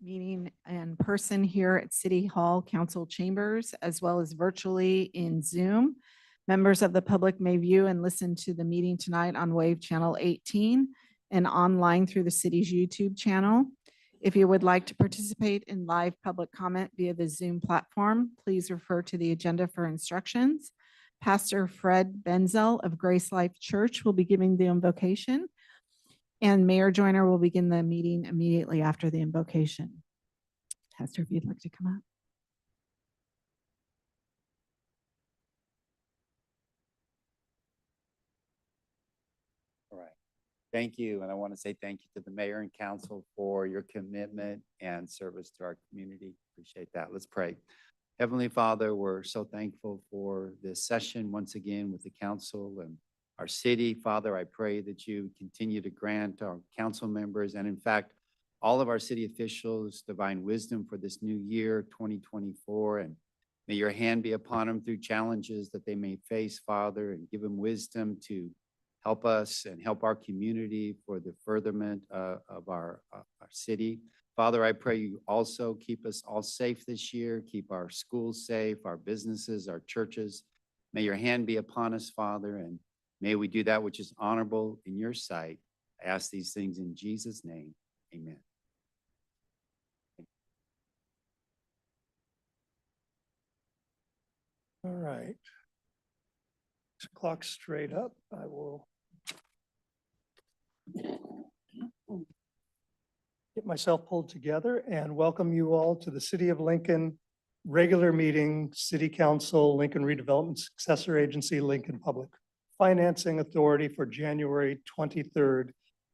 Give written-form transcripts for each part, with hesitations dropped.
meeting in person here at City Hall Council Chambers, as well as virtually in Zoom. Members of the public may view and listen to the meeting tonight on Wave Channel 18 and online through the city's YouTube channel. If you would like to participate in live public comment via the Zoom platform, please refer to the agenda for instructions. Pastor Fred Benzel of Grace Life Church will be giving the invocation, and Mayor Joyner will begin the meeting immediately after the invocation. Pastor, if you'd like to come up. All right. Thank you. And I want to say thank you to the mayor and council for your commitment and service to our community. Appreciate that. Let's pray. Heavenly Father, we're so thankful for this session once again with the council and our city. Father, I pray that you continue to grant our council members and in fact, all of our city officials divine wisdom for this new year, 2024. And may your hand be upon them through challenges that they may face, Father, and give them wisdom to help us and help our community for the furtherment of our city. Father, I pray you also keep us all safe this year, keep our schools safe, our businesses, our churches. May your hand be upon us, Father, and may we do that which is honorable in your sight. I ask these things in Jesus' name. Amen. All right. Clock straight up. I will get myself pulled together and welcome you all to the City of Lincoln regular meeting, City Council, Lincoln Redevelopment Successor Agency, Lincoln Public Financing Authority for January 23rd,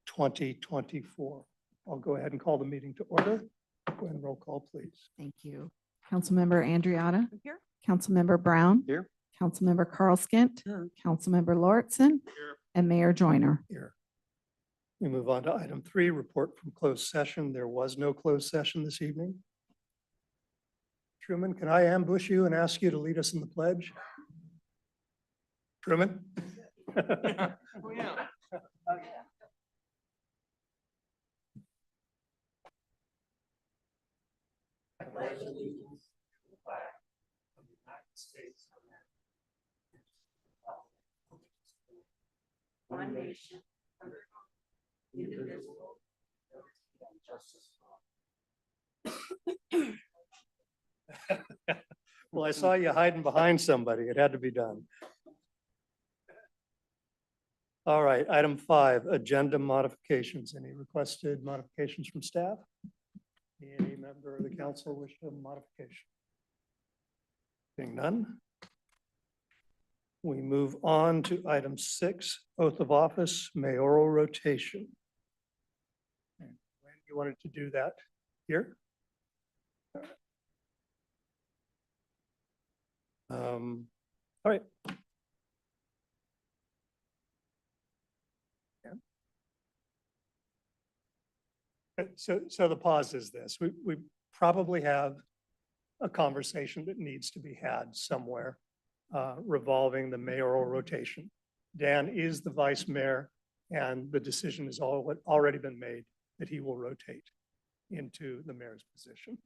2024. I'll go ahead and call the meeting to order. Go ahead and roll call, please. Thank you. Councilmember Andriotta. Here. Councilmember Brown. Here. Councilmember Carl Skint. Here. Councilmember Lauritsen. Here. And Mayor Joyner. Here. We move on to item 3, report from closed session. There was no closed session this evening. Truman, can I ambush you and ask you to lead us in the pledge? Truman? One nation, under God, indivisible, justice. Well, I saw you hiding behind somebody. It had to be done. All right, item 5, agenda modifications. Any requested modifications from staff? Any member of the council wish a modification? Seeing none. We move on to item 6, oath of office, mayoral rotation. And when you wanted to do that here? All right. So the pause is this. We probably have a conversation that needs to be had somewhere revolving the mayoral rotation. Dan is the vice mayor, and the decision has already been made that he will rotate into the mayor's position.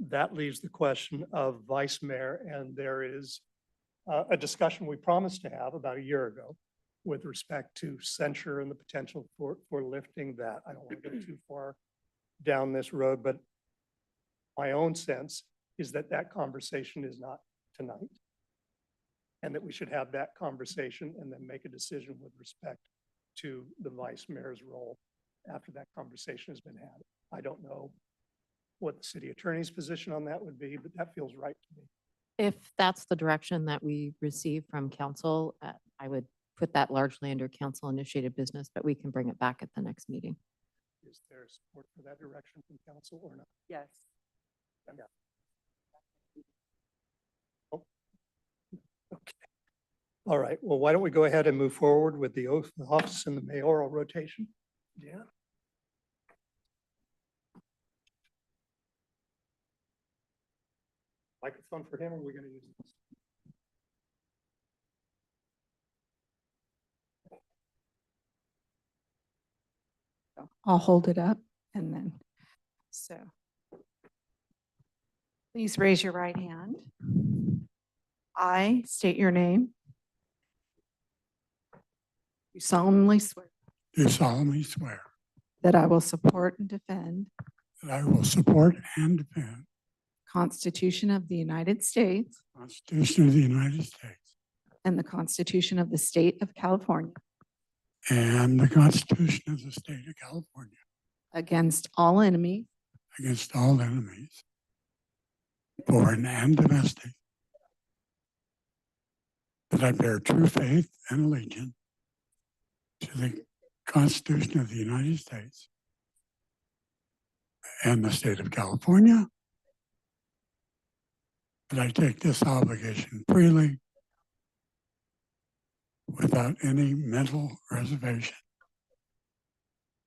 That leaves the question of vice mayor, and there is a discussion we promised to have about a year ago with respect to censure and the potential for lifting that. I don't want to go too far down this road, but my own sense is that that conversation is not tonight, and that we should have that conversation and then make a decision with respect to the vice mayor's role after that conversation has been had. I don't know what the city attorney's position on that would be, but that feels right to me. If that's the direction that we receive from council, I would put that largely under council initiated business, but we can bring it back at the next meeting. Is there support for that direction from council or not? Yes. Yeah. Oh. Okay. All right. Well, why don't we go ahead and move forward with the oath of office and the mayoral rotation? Yeah. Microphone for him, or are we going to use this? I'll hold it up and then So please raise your right hand. I state your name. You solemnly swear Do solemnly swear that I will support and defend that I will support and defend the Constitution of the United States the Constitution of the United States and the Constitution of the State of California and the Constitution of the State of California against all enemies, against all enemies, foreign and domestic, that I bear true faith and allegiance to the Constitution of the United States and the State of California, that I take this obligation freely without any mental reservation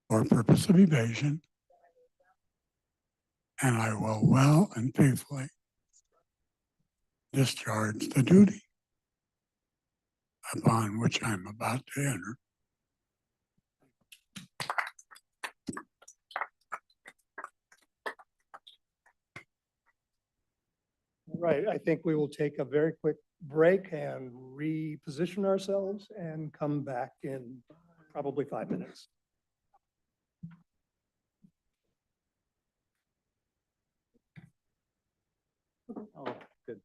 or purpose of evasion, and I will well and faithfully discharge the duty upon which I'm about to enter. All right, I think we will take a very quick break and reposition ourselves and come back in probably 5 minutes. Oh, good.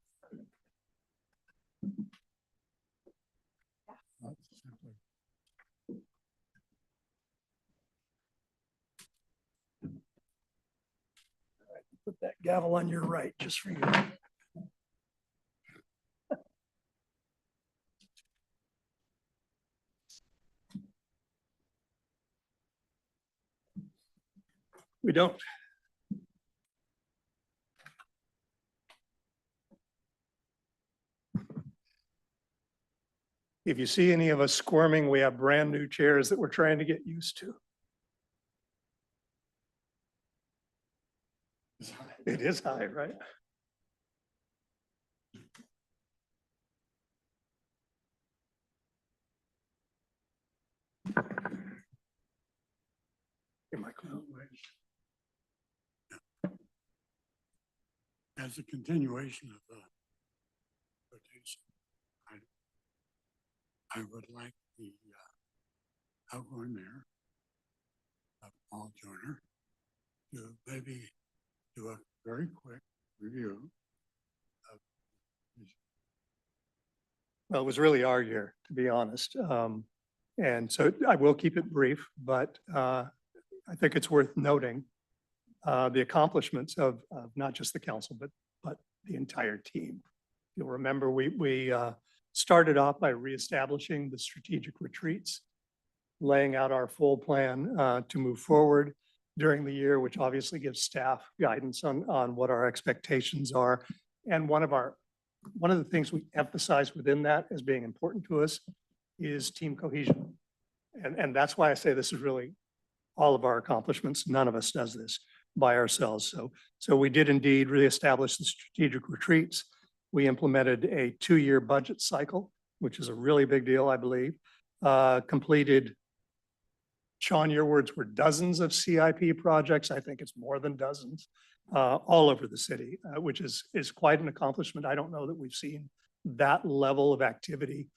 Put that gavel on your right, just for you. We don't. If you see any of us squirming, we have brand new chairs that we're trying to get used to. It is high, right? Your microphone. As a continuation of the rotation, I would like the outgoing mayor, Paul Joyner, to maybe do a very quick review of his. Well, it was really our year, to be honest. And so I will keep it brief, but I think it's worth noting the accomplishments of not just the council, but the entire team. You'll remember we started off by reestablishing the strategic retreats, laying out our full plan to move forward during the year, which obviously gives staff guidance on what our expectations are. And one of the things we emphasize within that as being important to us is team cohesion. And that's why I say this is really all of our accomplishments. None of us does this by ourselves. So we did indeed reestablish the strategic retreats. We implemented a 2-year budget cycle, which is a really big deal, I believe. Completed, Sean, your words were dozens of CIP projects. I think it's more than dozens, all over the city, which is quite an accomplishment. I don't know that we've seen that level of activity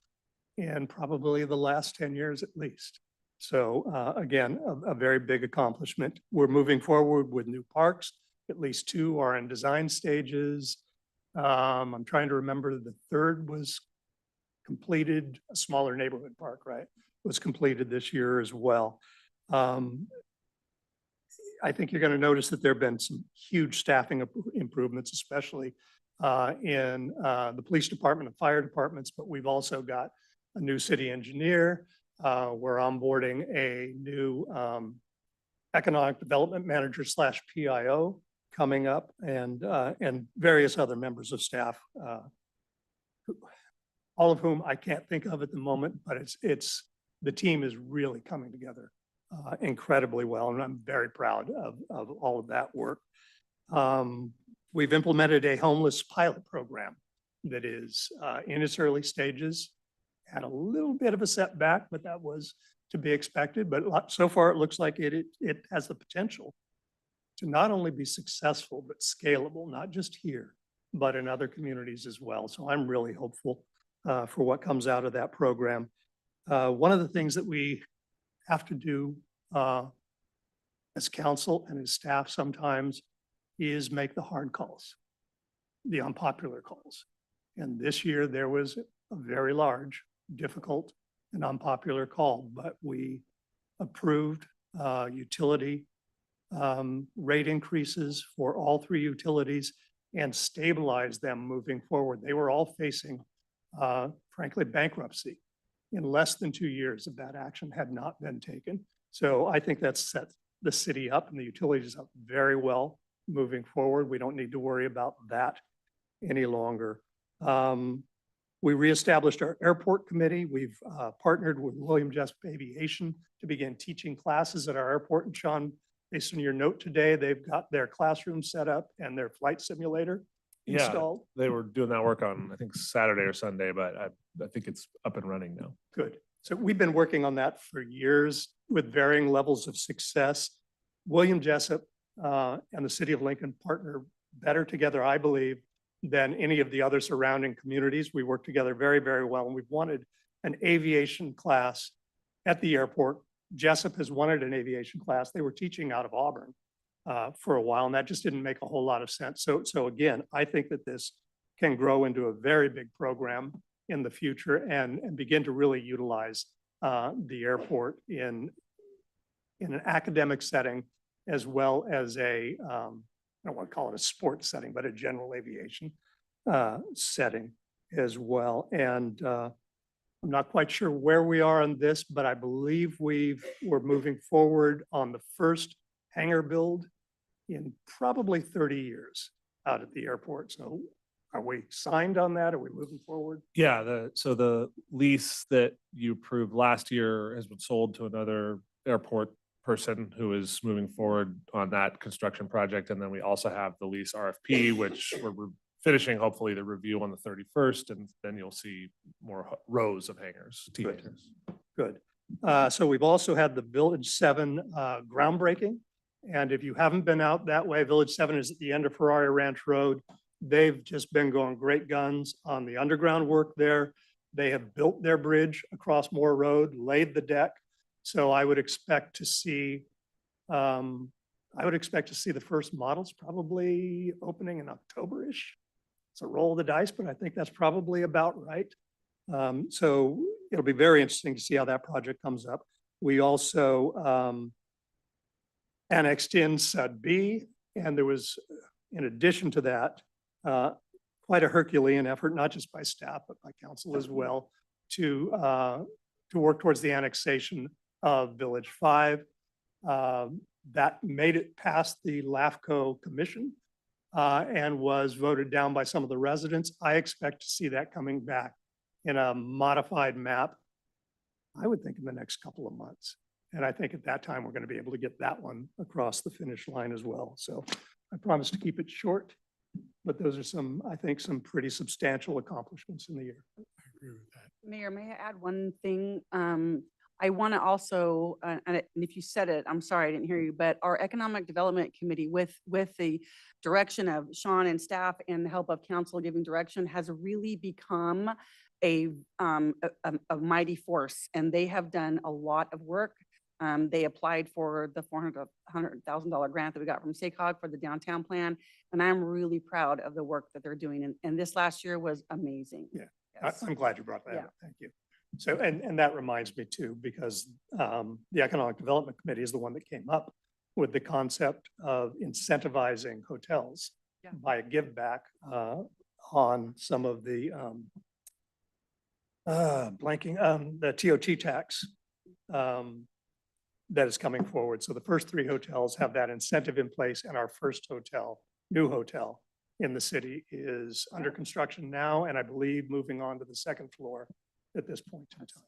in probably the last 10 years at least. So again, a very big accomplishment. We're moving forward with new parks. At least 2 are in design stages. I'm trying to remember, the 3rd was completed, a smaller neighborhood park, right? Was completed this year as well. I think you're going to notice that there have been some huge staffing improvements, especially in the police department and fire departments, but we've also got a new city engineer. We're onboarding a new economic development manager / PIO coming up, and various other members of staff, all of whom I can't think of at the moment, but it's the team is really coming together incredibly well, and I'm very proud of all of that work. We've implemented a homeless pilot program that is in its early stages. Had a little bit of a setback, but that was to be expected. But so far, it looks like it has the potential to not only be successful, but scalable, not just here, but in other communities as well. So I'm really hopeful for what comes out of that program. One of the things that we have to do as council and as staff sometimes is make the hard calls, the unpopular calls. And this year there was a very large, difficult and unpopular call, but we approved utility rate increases for all three utilities and stabilized them moving forward. They were all facing, frankly, bankruptcy in less than 2 years if that action had not been taken. So I think that's set the city up and the utilities up very well moving forward. We don't need to worry about that any longer. We reestablished our airport committee. We've partnered with William Jessup Aviation to begin teaching classes at our airport. And Sean, based on your note today, they've got their classroom set up and their flight simulator Yeah, installed. they were doing that work on, I think, Saturday or Sunday, but I think it's up and running now. Good. So we've been working on that for years with varying levels of success. William Jessup and the city of Lincoln partner better together, I believe, than any of the other surrounding communities. We work together very, very well, and we've wanted an aviation class at the airport. Jessup has wanted an aviation class. They were teaching out of Auburn for a while, and that just didn't make a whole lot of sense. So again, I think that this can grow into a very big program in the future and begin to really utilize the airport in an academic setting as well as a, I don't want to call it a sports setting, but a general aviation setting as well. And I'm not quite sure where we are on this, but I believe we're moving forward on the first hangar build in probably 30 years out at the airport. So are we signed on that? Are we moving forward? Yeah, so the lease that you approved last year has been sold to another airport person who is moving forward on that construction project. And then we also have the lease RFP, which we're finishing hopefully the review on the 31st, and then you'll see more rows of hangars. Good. Good. So we've also had the Village 7 groundbreaking. And if you haven't been out that way, Village 7 is at the end of Ferrari Ranch Road. They've just been going great guns on the underground work there. They have built their bridge across Moore Road, laid the deck. So I would expect to see the first models probably opening in October-ish. It's a roll of the dice, but I think that's probably about right. So it'll be very interesting to see how that project comes up. We also annexed in Sud B, and there was, in addition to that, quite a Herculean effort, not just by staff, but by council as well, to work towards the annexation of Village 5. That made it past the LAFCO commission and was voted down by some of the residents. I expect to see that coming back in a modified map, I would think in the next couple of months. And I think at that time, we're going to be able to get that one across the finish line as well. So I promise to keep it short, but those are some, I think, some pretty substantial accomplishments in the year. I agree with that. Mayor, may I add one thing? I want to also, and if you said it, I'm sorry, I didn't hear you, but our Economic Development Committee with the direction of Sean and staff and the help of council giving direction has really become a mighty force, and they have done a lot of work. They applied for the $400,000 grant that we got from SACOG for the downtown plan, and I'm really proud of the work that they're doing. And this last year was amazing. Yeah. Yes. I'm glad you brought that Yeah. up. Thank you. So, and that reminds me too, because the Economic Development Committee is the one that came up with the concept of incentivizing hotels Yeah. by a give back on some of the the TOT tax that is coming forward. So the first 3 hotels have that incentive in place, and our first hotel, new hotel in the city, is under construction now, and I believe moving on to the 2nd floor at this point in time.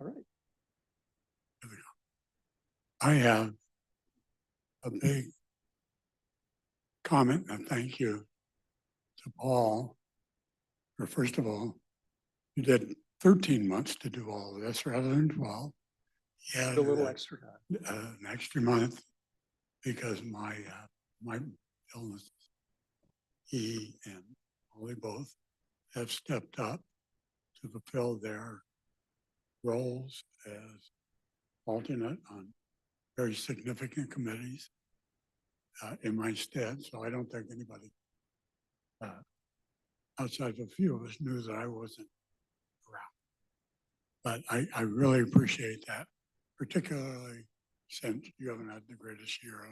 All right. I have a big comment and thank you to Paul for, first of all, you did 13 months to do all of this rather than 12. Yeah, A little extra time. an extra month because my illness, he and Holly both have stepped up to fulfill their roles as alternate on very significant committees in my stead. So I don't think anybody outside of a few of us knew that I wasn't around. But I really appreciate that, particularly since you haven't had the greatest year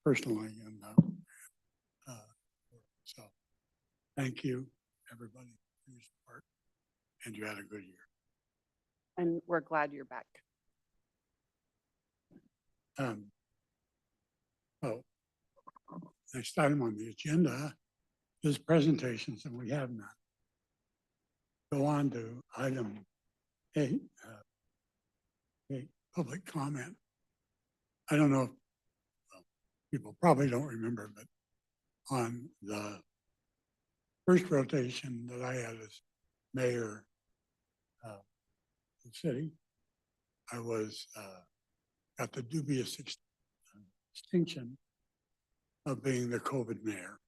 personally. And so thank you, everybody, for your support. And you had a good year. And we're glad you're back. Oh, next item on the agenda is presentations, and we have none. Go on to item 8, public comment. I don't know if people probably don't remember, but on the first rotation that I had as mayor of the city, I was got the dubious distinction of being the COVID mayor.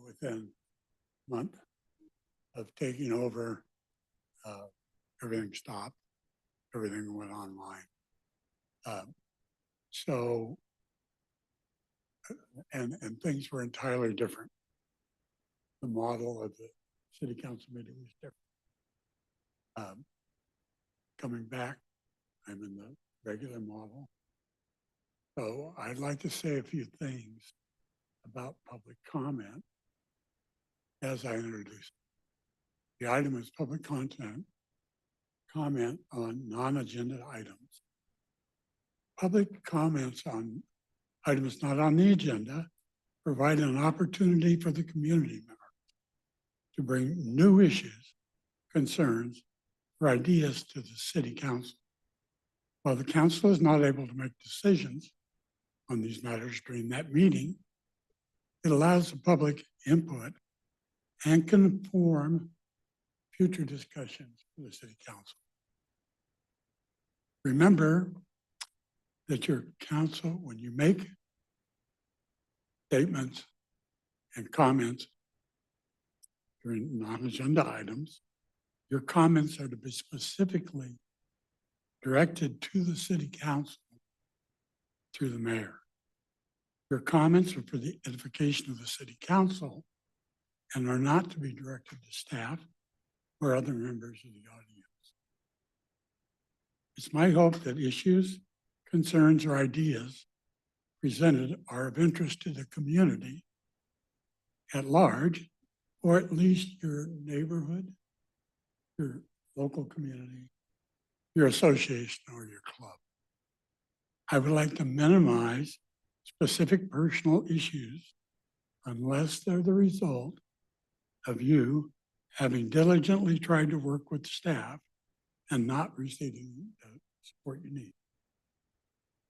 Within a month of taking over, everything stopped, everything went online. So, and things were entirely different. The model of the city council meeting was different. Coming back, I'm in the regular model. So I'd like to say a few things about public comment as I introduce. The item is public comment on non-agenda items. Public comments on items not on the agenda provide an opportunity for the community members to bring new issues, concerns, or ideas to the city council. While the council is not able to make decisions on these matters during that meeting, it allows the public input and can inform future discussions for the city council. Remember that your council, when you make statements and comments during non-agenda items, your comments are to be specifically directed to the city council through the mayor. Your comments are for the edification of the city council and are not to be directed to staff or other members of the audience. It's my hope that issues, concerns, or ideas presented are of interest to the community at large, or at least your neighborhood, your local community, your association, or your club. I would like to minimize specific personal issues unless they're the result of you having diligently tried to work with staff and not receiving the support you need.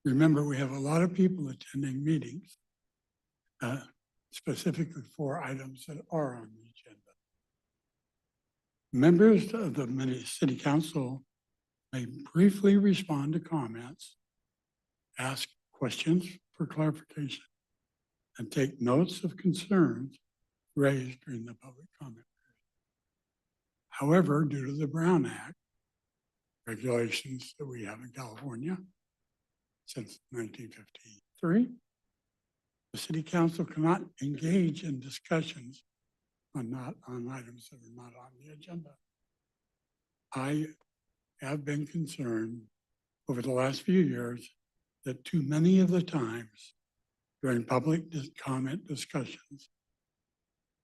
Remember, we have a lot of people attending meetings, specifically for items that are on the agenda. Members of the city council may briefly respond to comments, ask questions for clarification, and take notes of concerns raised during the public comment period. However, due to the Brown Act regulations that we have in California since 1953, the city council cannot engage in discussions on items that are not on the agenda. I have been concerned over the last few years that too many of the times during public comment discussions,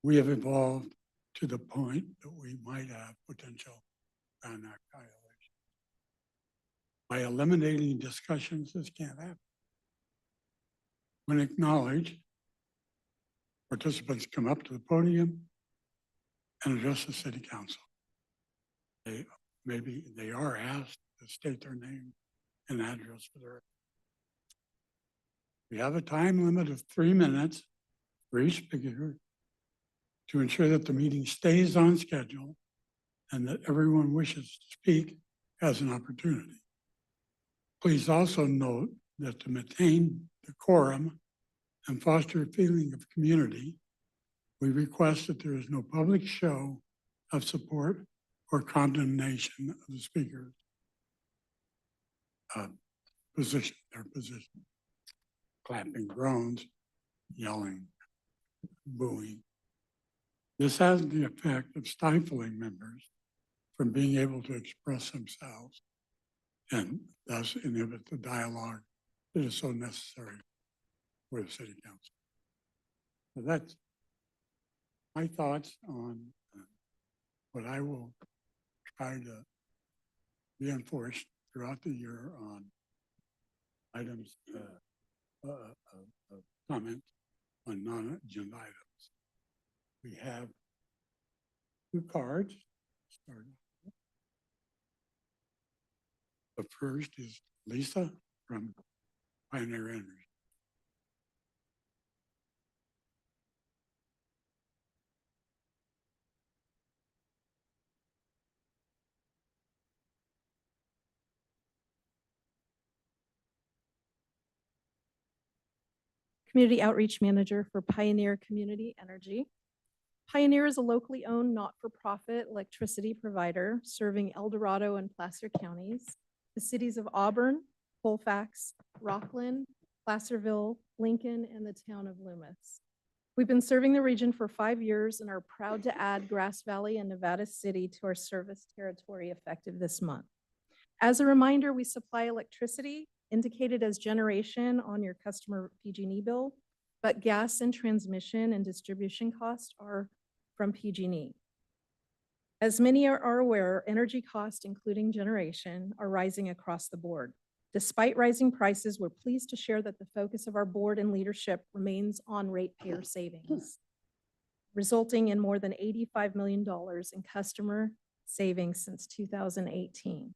we have evolved to the point that we might have potential Brown Act violations. By eliminating discussions, this can't happen. When acknowledged, participants come up to the podium and address the city council. Maybe they are asked to state their name and address for their. We have a time limit of 3 minutes for each speaker to ensure that the meeting stays on schedule and that everyone wishes to speak has an opportunity. Please also note that to maintain decorum and foster a feeling of community, we request that there is no public show of support or condemnation of the speaker's their position. Clapping, groans, yelling, booing. This has the effect of stifling members from being able to express themselves and thus inhibit the dialogue that is so necessary for the city council. So that's my thoughts on what I will try to reinforce throughout the year on items of comment on non-agenda items. We have 2 cards. Starting. The first is Lisa from Pioneer Energy. Community Outreach Manager for Pioneer Community Energy. Pioneer is a locally owned, not-for-profit electricity provider serving El Dorado and Placer counties, the cities of Auburn, Colfax, Rockland, Placerville, Lincoln, and the town of Loomis. We've been serving the region for 5 years and are proud to add Grass Valley and Nevada City to our service territory effective this month. As a reminder, we supply electricity indicated as generation on your customer PG&E bill, but gas and transmission and distribution costs are from PG&E. As many are aware, energy costs, including generation, are rising across the board. Despite rising prices, we're pleased to share that the focus of our board and leadership remains on ratepayer savings, resulting in more than $85 million in customer savings since 2018.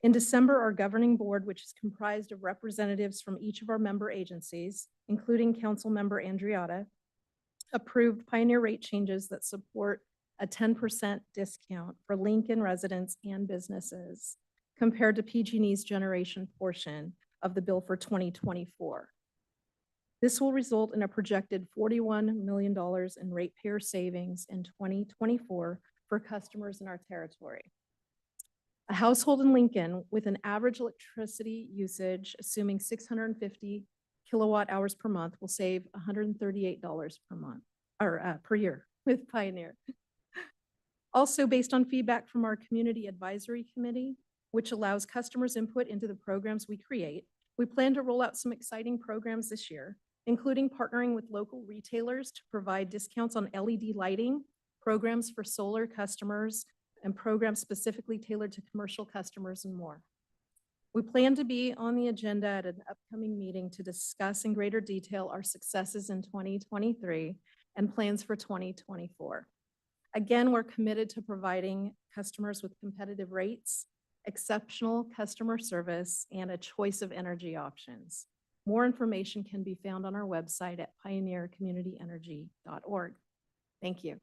In December, our governing board, which is comprised of representatives from each of our member agencies, including Councilmember Andriotta, approved Pioneer rate changes that support a 10% discount for Lincoln residents and businesses compared to PG&E's generation portion of the bill for 2024. This will result in a projected $41 million in ratepayer savings in 2024 for customers in our territory. A household in Lincoln with an average electricity usage, assuming 650 kilowatt hours per month, will save $138 per month or per year with Pioneer. Also, based on feedback from our Community Advisory Committee, which allows customers input into the programs we create, we plan to roll out some exciting programs this year, including partnering with local retailers to provide discounts on LED lighting, programs for solar customers, and programs specifically tailored to commercial customers and more. We plan to be on the agenda at an upcoming meeting to discuss in greater detail our successes in 2023 and plans for 2024. Again, we're committed to providing customers with competitive rates, exceptional customer service, and a choice of energy options. More information can be found on our website at pioneercommunityenergy.org. Thank you.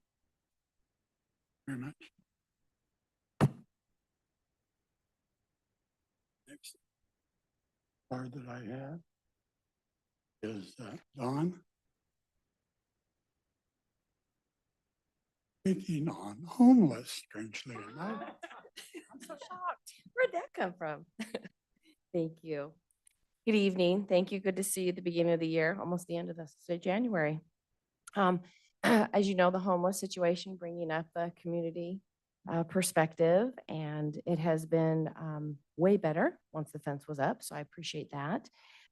Very much. Next card that I have is Dawn. Speaking on homeless, strangely enough. I'm so shocked. Where'd that come from? Thank you. Good evening. Thank you. Good to see you at the beginning of the year, almost the end of the January. As you know, the homeless situation, bringing up the community perspective, and it has been way better once the fence was up. So I appreciate that.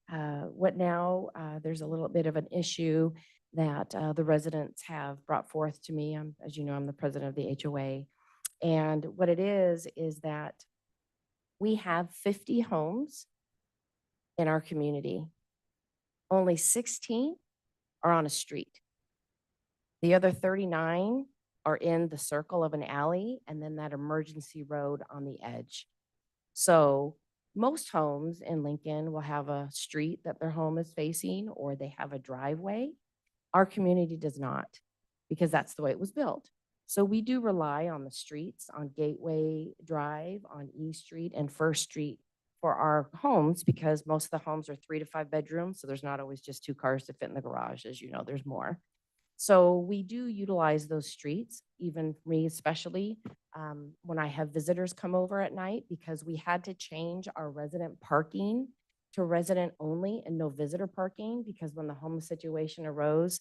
There's a little bit of an issue that the residents have brought forth to me. As you know, I'm the president of the HOA. And what it is that we have 50 homes in our community. Only 16 are on a street. The other 39 are in the circle of an alley and then that emergency road on the edge. So most homes in Lincoln will have a street that their home is facing, or they have a driveway. Our community does not, because that's the way it was built. So we do rely on the streets, on Gateway Drive, on E Street and First Street for our homes because most of the homes are 3 to 5 bedrooms. So there's not always just 2 cars to fit in the garage. As you know, there's more. So we do utilize those streets, even me especially, when I have visitors come over at night, because we had to change our resident parking to resident only and no visitor parking, because when the homeless situation arose,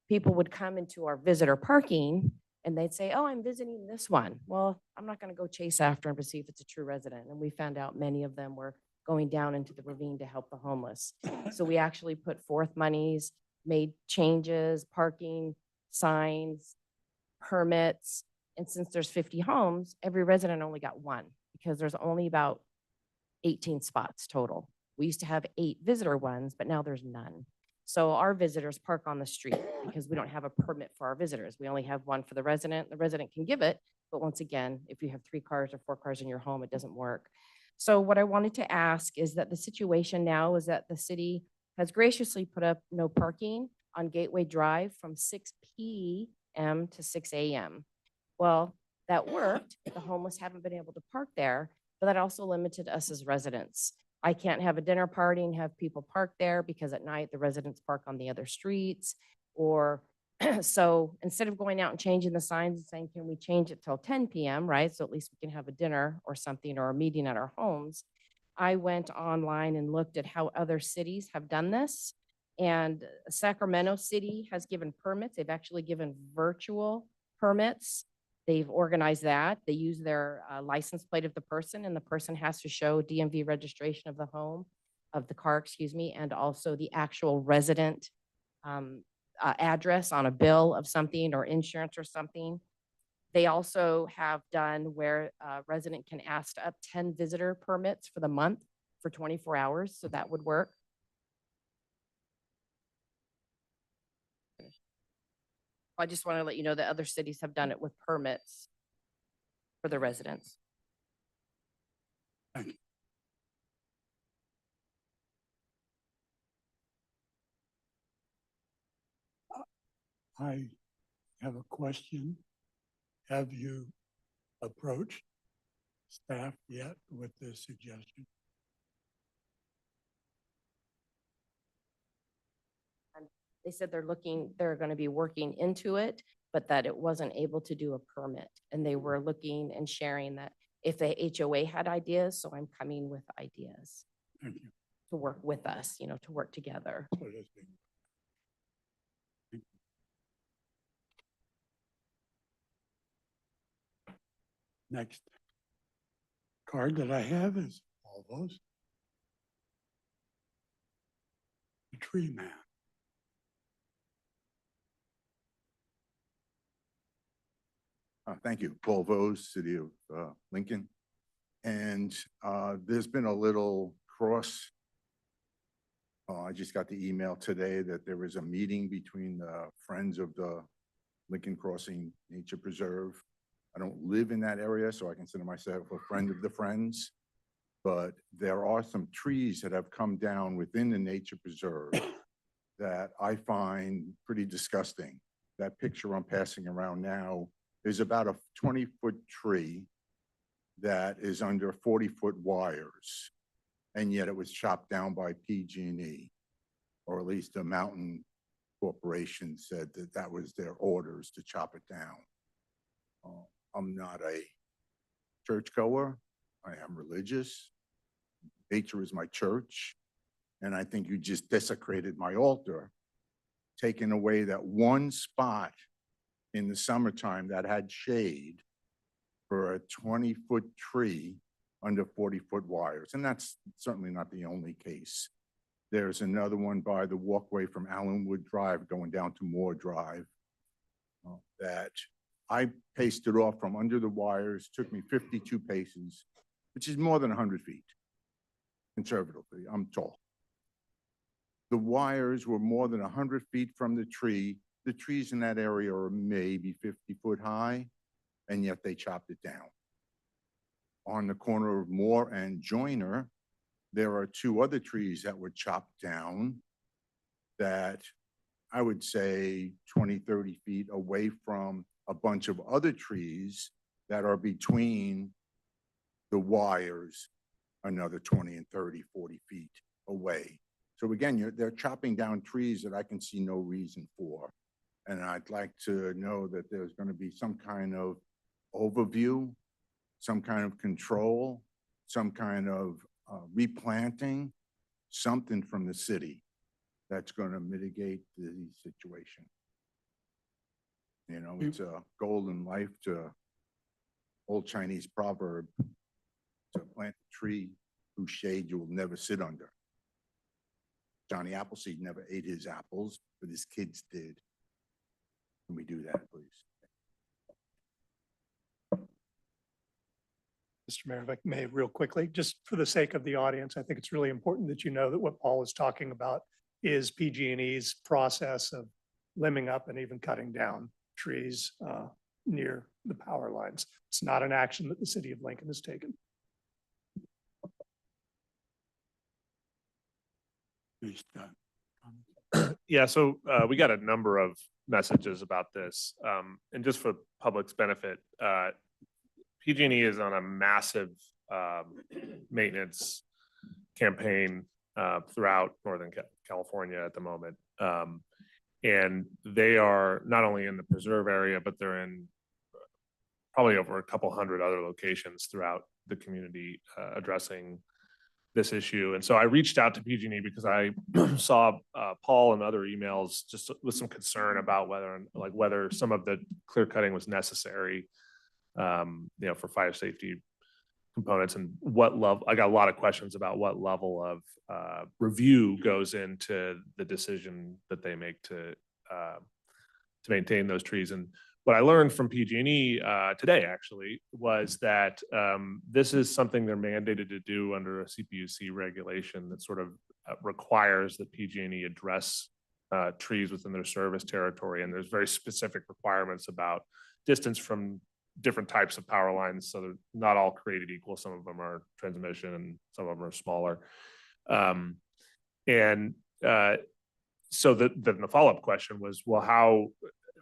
people would come into our visitor parking and they'd say, oh, I'm visiting this one. Well, I'm not going to go chase after them to see if it's a true resident. And we found out many of them were going down into the ravine to help the homeless. So we actually put forth monies, made changes, parking, signs, permits. And since there's 50 homes, every resident only got one because there's only about 18 spots total. We used to have 8 visitor ones, but now there's none. So our visitors park on the street because we don't have a permit for our visitors. We only have one for the resident. The resident can give it, but once again, if you have 3 cars or 4 cars in your home, it doesn't work. So what I wanted to ask is that the situation now is that the city has graciously put up no parking on Gateway Drive from 6 p.m. to 6 a.m. Well, that worked. The homeless haven't been able to park there, but that also limited us as residents. I can't have a dinner party and have people park there because at night the residents park on the other streets. Or so instead of going out and changing the signs and saying, can we change it till 10 p.m., right? So at least we can have a dinner or something or a meeting at our homes. I went online and looked at how other cities have done this. And Sacramento City has given permits. They've actually given virtual permits. They've organized that. They use their license plate of the person, and the person has to show DMV registration of the home, of the car, excuse me, and also the actual resident address on a bill of something or insurance or something. They also have done where a resident can ask up 10 visitor permits for the month for 24 hours, so that would work. I just want to let you know that other cities have done it with permits for the residents. Thank you. I have a question. Have you approached staff yet with this suggestion? They said they're going to be working into it, but that it wasn't able to do a permit. And they were looking and sharing that if the HOA had ideas, so I'm coming with ideas Thank you. to work with us, you know, to work together. So it is being- Thank you. Next card that I have is all those. The tree man. Thank you. Paul Vose, City of Lincoln. And there's been a little cross. I just got the email today that there was a meeting between the Friends of the Lincoln Crossing Nature Preserve. I don't live in that area, so I consider myself a friend of the Friends. But there are some trees that have come down within the nature preserve that I find pretty disgusting. That picture I'm passing around now is about a 20-foot tree that is under 40-foot wires. And yet it was chopped down by PG&E, or at least the Mountain Corporation said that that was their orders to chop it down. I'm not a churchgoer. I am religious. Nature is my church. And I think you just desecrated my altar, taking away that one spot in the summertime that had shade for a 20-foot tree under 40-foot wires. And that's certainly not the only case. There's another one by the walkway from Allenwood Drive going down to Moore Drive that I pasted off from under the wires, took me 52 paces, which is more than 100 feet, conservatively. I'm tall. The wires were more than 100 feet from the tree. The trees in that area are maybe 50 foot high, and yet they chopped it down. On the corner of Moore and Joyner, there are 2 other trees that were chopped down that I would say 20, 30 feet away from a bunch of other trees that are between the wires another 20 and 30, 40 feet away. So again, they're chopping down trees that I can see no reason for. And I'd like to know that there's going to be some kind of overview, some kind of control, some kind of replanting, something from the city that's going to mitigate the situation. You know, it's a goal in life to old Chinese proverb, to plant a tree whose shade you will never sit under. Johnny Appleseed never ate his apples, but his kids did. Can we do that, please? Mr. Mayor, if I may, real quickly, just for the sake of the audience, I think it's really important that you know that what Paul is talking about is PG&E's process of limbing up and even cutting down trees near the power lines. It's not an action that the city of Lincoln has taken. Please, Yeah, so we got a number of messages about this. And just for public's benefit, PG&E is on a massive maintenance campaign throughout Northern California at the moment. And they are not only in the preserve area, but they're in probably over a couple hundred other locations throughout the community addressing this issue. And so I reached out to PG&E because I saw Paul and other emails just with some concern about whether some of the clear cutting was necessary, for fire safety components, and what level. I got a lot of questions about what level of review goes into the decision that they make to maintain those trees. And what I learned from PG&E today actually was that this is something they're mandated to do under a CPUC regulation that sort of requires that PG&E address trees within their service territory. And there's very specific requirements about distance from different types of power lines. So they're not all created equal. Some of them are transmission and some of them are smaller. So the follow-up question was, well, how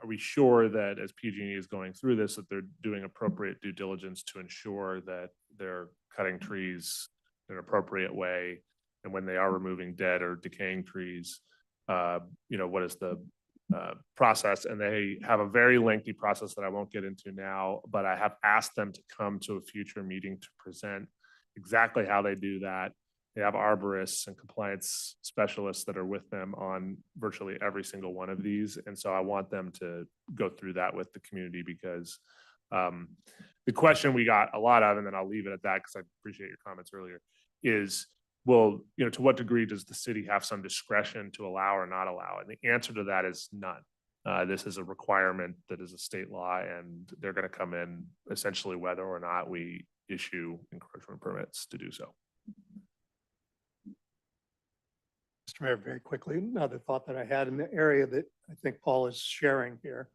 are we sure that as PG&E is going through this, that they're doing appropriate due diligence to ensure that they're cutting trees in an appropriate way? And when they are removing dead or decaying trees, what is the process? And they have a very lengthy process that I won't get into now, but I have asked them to come to a future meeting to present exactly how they do that. They have arborists and compliance specialists that are with them on virtually every single one of these. And so I want them to go through that with the community, because the question we got a lot of, and then I'll leave it at that because I appreciate your comments earlier, is, well, to what degree does the city have some discretion to allow or not allow? And the answer to that is none. This is a requirement that is a state law, and they're going to come in essentially whether or not we issue encroachment permits to do so. Mr. Mayor, very quickly, another thought that I had in the area that I think Paul is sharing here,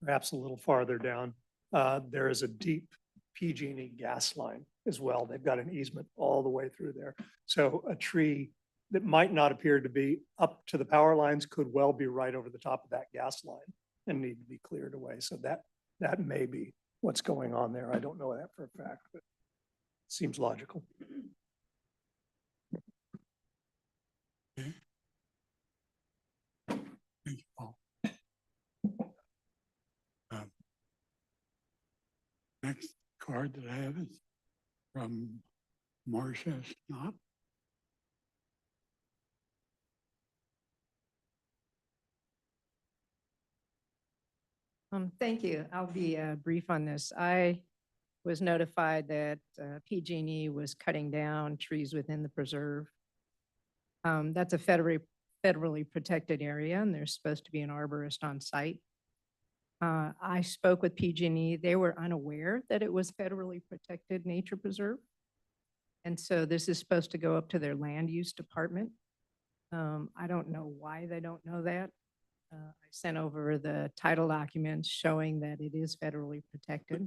perhaps a little farther down, there is a deep PG&E gas line as well. They've got an easement all the way through there. So a tree that might not appear to be up to the power lines could well be right over the top of that gas line and need to be cleared away. So that may be what's going on there. I don't know that for a fact, but it seems logical. Thank you, Paul. Next card that I have is from Marcia Snop. Thank you. I'll be brief on this. I was notified that PG&E was cutting down trees within the preserve. That's a federally protected area, and there's supposed to be an arborist on site. I spoke with PG&E. They were unaware that it was federally protected nature preserve. And so this is supposed to go up to their land use department. I don't know why they don't know that. I sent over the title documents showing that it is federally protected.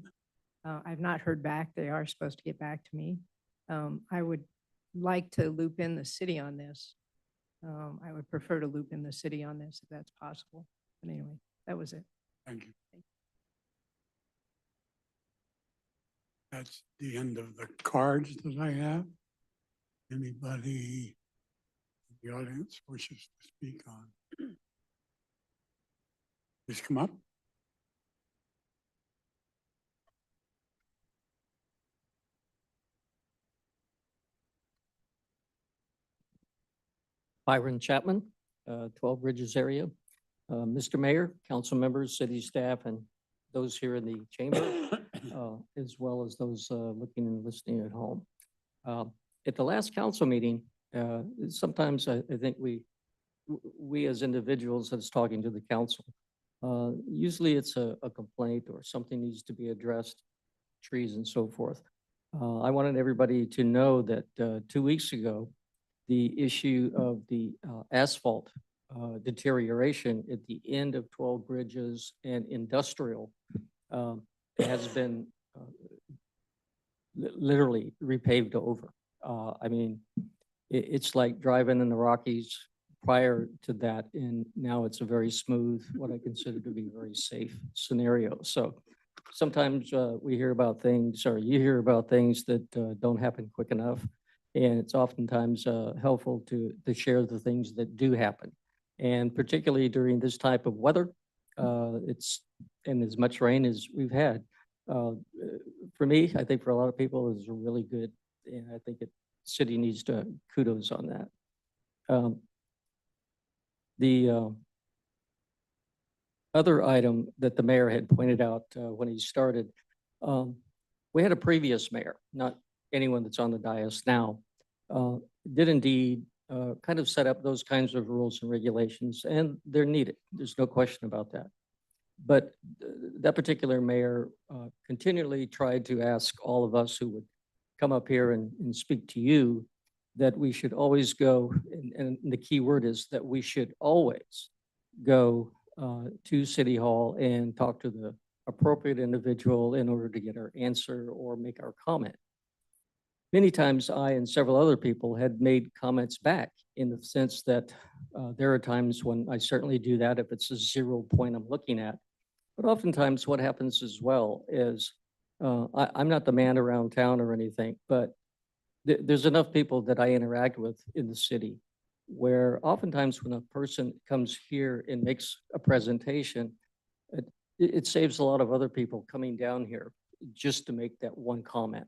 I've not heard back. They are supposed to get back to me. I would like to loop in the city on this. I would prefer to loop in the city on this if that's possible. But anyway, that was it. Thank you. That's the end of the cards that I have. Anybody in the audience wishes to speak on? Please come up. Byron Chapman, 12 Bridges area. Mr. Mayor, council members, city staff, and those here in the chamber, as well as those looking and listening at home. At the last council meeting, sometimes I think we as individuals that's talking to the council, usually it's a complaint or something needs to be addressed, trees and so forth. I wanted everybody to know that 2 weeks ago, the issue of the asphalt deterioration at the end of 12 Bridges and Industrial has been literally repaved over. I mean, it's like driving in the Rockies prior to that, and now it's a very smooth, what I consider to be a very safe scenario. So sometimes we hear about things, or you hear about things that don't happen quick enough. And it's oftentimes helpful to share the things that do happen. And particularly during this type of weather, and as much rain as we've had. For me, I think for a lot of people, it's really good. And I think the city needs to kudos on that. The other item that the mayor had pointed out when he started, we had a previous mayor, not anyone that's on the dais now, did indeed kind of set up those kinds of rules and regulations, and they're needed. There's no question about that. But that particular mayor continually tried to ask all of us who would come up here and speak to you that we should always go, and the key word is that we should always go to City Hall and talk to the appropriate individual in order to get our answer or make our comment. Many times I and several other people had made comments back in the sense that there are times when I certainly do that if it's a 0 point I'm looking at. But oftentimes what happens as well is I'm not the man around town or anything, but there's enough people that I interact with in the city where oftentimes when a person comes here and makes a presentation, it saves a lot of other people coming down here just to make that one comment.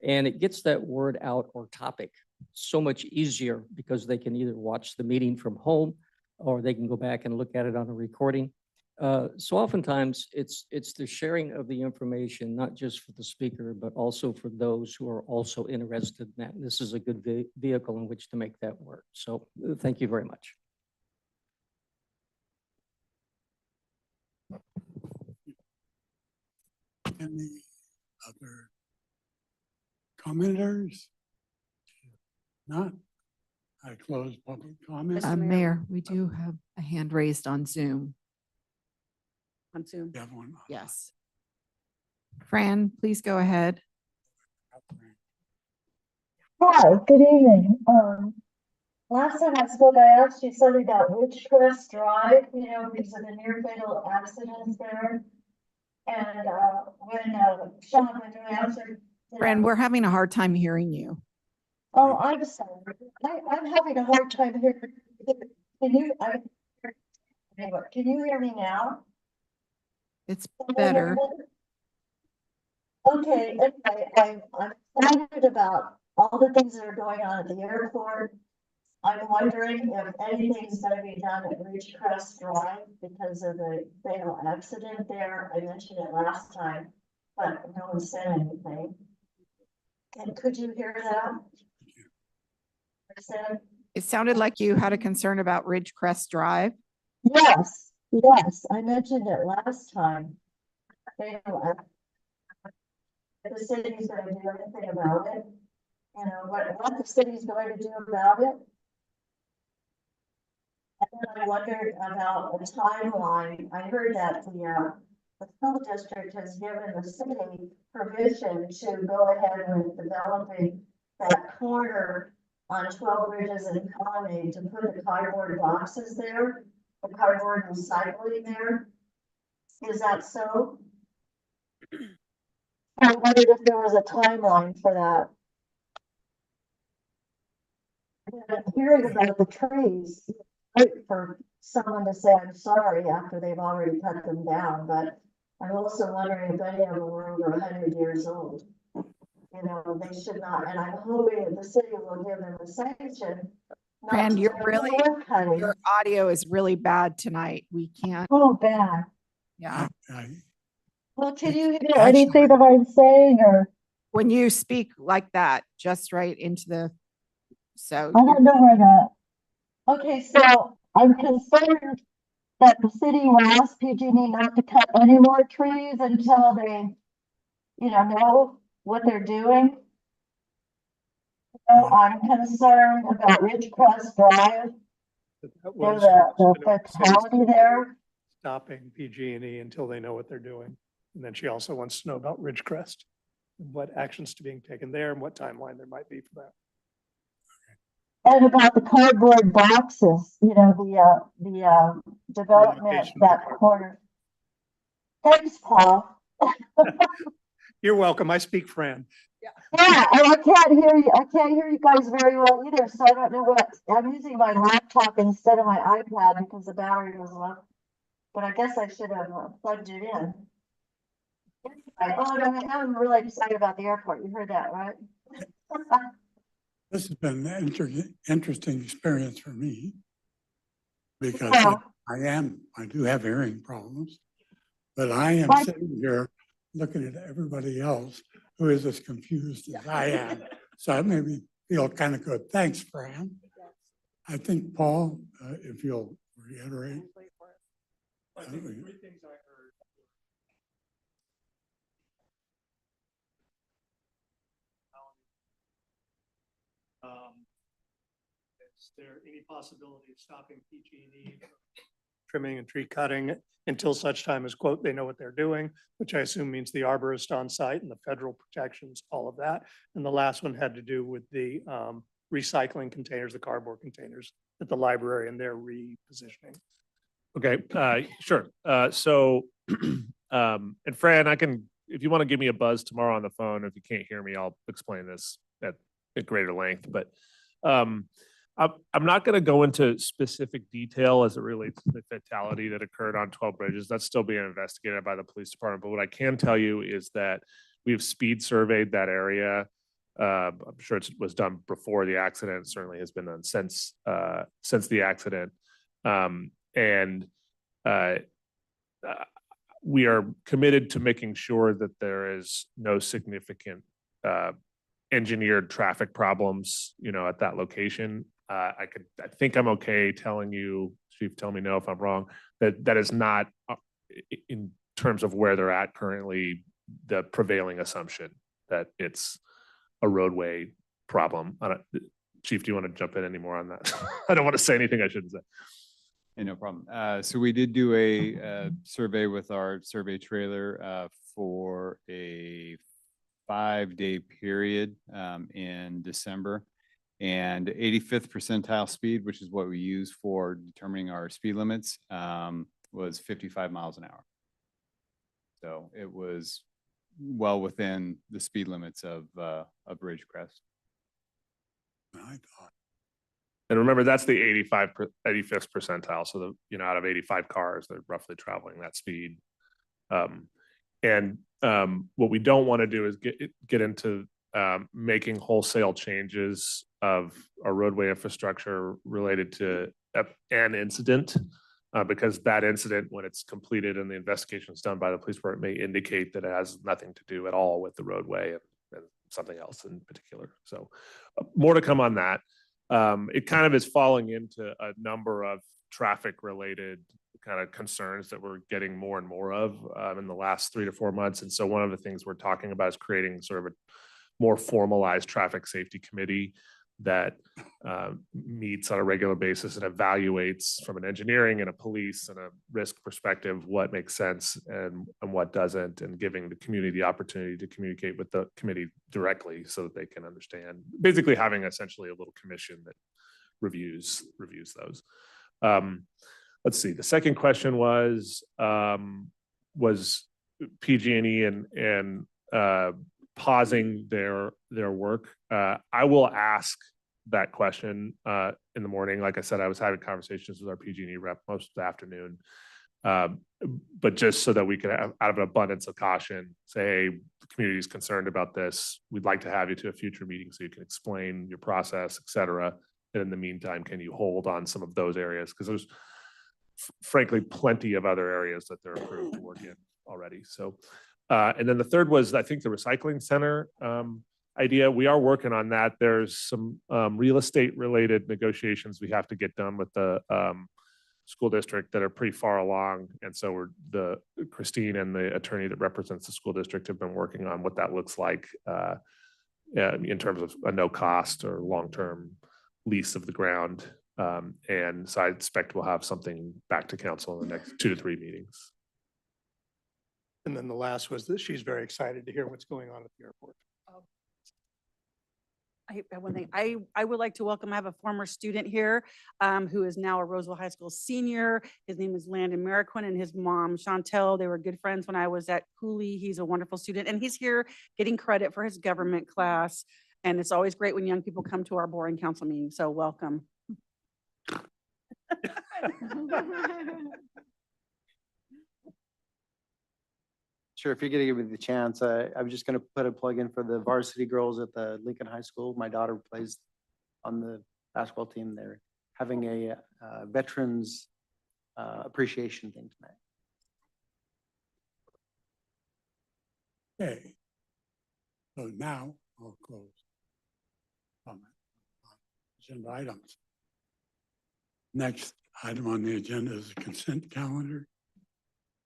And it gets that word out or topic so much easier because they can either watch the meeting from home or they can go back and look at it on a recording. So oftentimes it's the sharing of the information, not just for the speaker, but also for those who are also interested in that. And this is a good vehicle in which to make that work. So thank you very much. Any other commenters? Not? I close public comment. Mr. Mayor. Mayor, we do have a hand raised on Zoom. On Zoom. You have one? Yes. Fran, please go ahead. Hi, good evening. Last time I spoke, I asked you something about Ridgecrest Drive, because of the near fatal accidents there. And, when, Sean, when you answered. Fran, we're having a hard time hearing you. Oh, I'm sorry. I'm having a hard time hearing. Anyway, can you hear me now? It's better. Okay, anyway, I'm excited about all the things that are going on at the airport. I'm wondering if anything's gonna be done at Ridgecrest Drive because of the fatal accident there. I mentioned it last time, but no one said anything. And could you hear that? I said, It sounded like you had a concern about Ridgecrest Drive. yes, I mentioned it last time. Fatal accident. If the city's gonna do anything about it, what the city's going to do about it. And then I wondered about a timeline. I heard that the school district has given the city permission to go ahead with developing that corner on 12 Bridges and Colony to put the cardboard boxes there, the cardboard recycling there. Is that so? I wondered if there was a timeline for that. hearing about the trees, wait for someone to say, I'm sorry, after they've already cut them down, but I'm also wondering if any of them were over 100 years old. You know, they should not, and I'm hoping that the city will give them a sanction. not Fran, to you're do really, more cutting. your audio is really bad tonight. We can't, Oh, bad. yeah. Well, can you hear Actually- anything that I'm saying, or When you speak like that, just right into the, so. I don't know where that. Okay, so I'm concerned that the city will ask PG&E not to cut any more trees until they, know what they're doing. So I'm concerned about Ridgecrest Drive, That there's was the the city's fatality there. stopping PG&E until they know what they're doing. And then she also wants to know about Ridgecrest, and what actions to being taken there and what timeline there might be for that. And about the cardboard boxes, the development, Relocation of the that cardboard. corner. Thanks, Paul. You're welcome. I speak Fran. Yeah, and I can't hear you guys very well either, so I don't know I'm using my laptop instead of my iPad because the battery was low. But I guess I should have plugged it in. Oh, no, I'm really excited about the airport. You heard that, right? This has been an interesting experience for me. Because Yeah. I do have hearing problems, but I am Right. sitting here looking at everybody else who is as confused as I am. So that made me feel kind of good. Thanks, Fran. I think, Paul, if you'll reiterate. I think the three things I heard. Is there any possibility of stopping PG&E from trimming and tree cutting until such time as, quote, they know what they're doing, which I assume means the arborist on site and the federal protections, all of that. And the last one had to do with the recycling containers, the cardboard containers at the library and their repositioning. Okay, sure. So, and Fran, if you want to give me a buzz tomorrow on the phone, if you can't hear me, I'll explain this at greater length, but I'm not going to go into specific detail as it relates to the fatality that occurred on 12 Bridges. That's still being investigated by the police department. But what I can tell you is that we've speed surveyed that area. I'm sure it was done before the accident. It certainly has been done since the accident. We are committed to making sure that there is no significant engineered traffic problems, at that location. I think I'm okay telling you, Chief, tell me no if I'm wrong, that is not in terms of where they're at currently, the prevailing assumption that it's a roadway problem. Chief, do you want to jump in any more on that? I don't want to say anything I shouldn't say. Hey, no problem. So we did do a survey with our survey trailer for a 5-day period in December. And 85th percentile speed, which is what we use for determining our speed limits, was 55 miles an hour. So it was well within the speed limits of Ridgecrest. I thought, And remember, that's the 85th percentile. So out of 85 cars, they're roughly traveling that speed. What we don't want to do is get into making wholesale changes of our roadway infrastructure related to an incident, because that incident, when it's completed and the investigation is done by the police department, may indicate that it has nothing to do at all with the roadway and something else in particular. So more to come on that. It kind of is falling into a number of traffic related kind of concerns that we're getting more and more of in the last 3 to 4 months. And so one of the things we're talking about is creating sort of a more formalized traffic safety committee that meets on a regular basis and evaluates from an engineering and a police and a risk perspective what makes sense and what doesn't, and giving the community the opportunity to communicate with the committee directly so that they can understand. Basically having essentially a little commission that reviews those. Let's see. The second question was PG&E and pausing their work. I will ask that question in the morning. Like I said, I was having conversations with our PG&E rep most of the afternoon. But just so that we could have, out of an abundance of caution, say, hey, the community is concerned about this. We'd like to have you to a future meeting so you can explain your process, et cetera. And in the meantime, can you hold on some of those areas? Because there's frankly plenty of other areas that they're approved to work in already. So, and then the third was, I think, the recycling center idea. We are working on that. There's some real estate related negotiations we have to get done with the school district that are pretty far along. And so Christine and the attorney that represents the school district have been working on what that looks like in terms of a no cost or long-term lease of the ground. And so I expect we'll have something back to council in the next 2 to 3 meetings. And then the last was that she's very excited to hear what's going on at the airport. I have one thing. I would like to welcome, I have a former student here who is now a Roseville High School senior. His name is Landon Mariquin and his mom, Chantel. They were good friends when I was at Cooley. He's a wonderful student and he's here getting credit for his government class. And it's always great when young people come to our boring council meeting. So welcome. Sure, if you're gonna give me the chance, I'm just gonna put a plug in for the varsity girls at the Lincoln High School. My daughter plays on the basketball team. They're having a veterans appreciation thing tonight. Okay. So now I'll close comment on agenda items. Next item on the agenda is the consent calendar.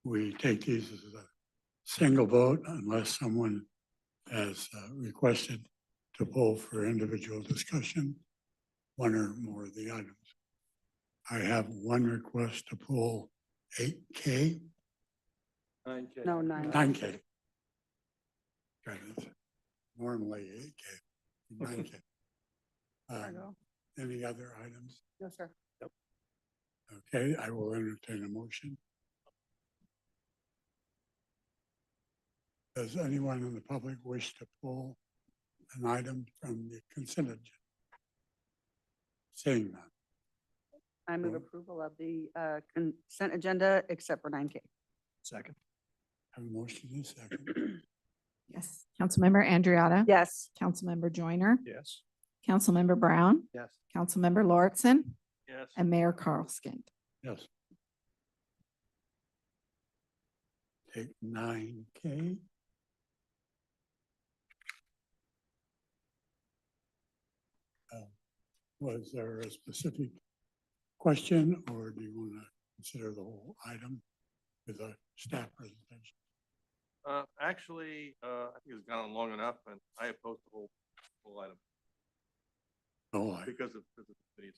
We take these as a single vote unless someone has requested to pull for individual discussion, one or more of the items. I have one request to pull 8K. 9K. No, 9. 9K. Got it. Normally 8K. 9K. Any other items? No, sir. Okay, I will entertain a motion. Does anyone in the public wish to pull an item from the consent agenda? Seeing none. I move approval of the consent agenda except for 9K. Second. Have a motion in a second. Yes. Councilmember Andriotta? Yes. Councilmember Joyner? Yes. Councilmember Brown? Yes. Councilmember Lauritsen? Yes. And Mayor Carl Skint. Yes. Take 9K. Was there a specific question or do you want to consider the whole item with a staff presentation? Actually, I think it's gone on long enough and I oppose the whole item Oh, because of the committee's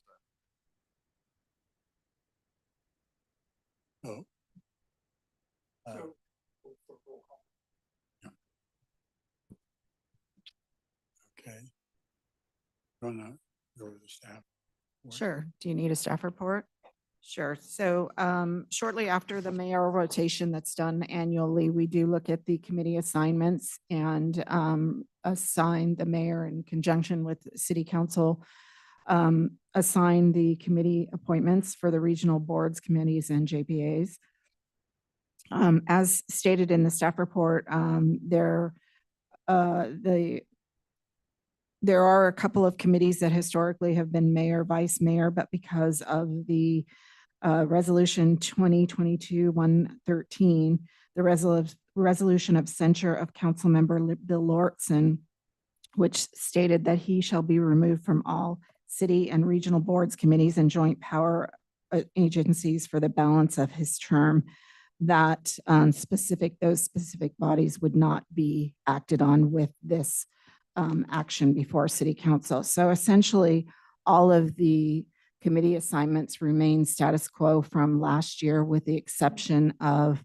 time. oh. Yeah. Okay. Gonna go to the staff. report. Sure. Do you need a staff report? Sure. So shortly after the mayoral rotation that's done annually, we do look at the committee assignments and assign the mayor in conjunction with city council, assign the committee appointments for the regional boards, committees, and JPAs. As stated in the staff report, there are a couple of committees that historically have been mayor, vice mayor, but because of the resolution 2022-113, the resolution of censure of Councilmember Bill Lauritsen, which stated that he shall be removed from all city and regional boards, committees, and joint power agencies for the balance of his term, that those specific bodies would not be acted on with this action before city council. So essentially, all of the committee assignments remain status quo from last year, with the exception of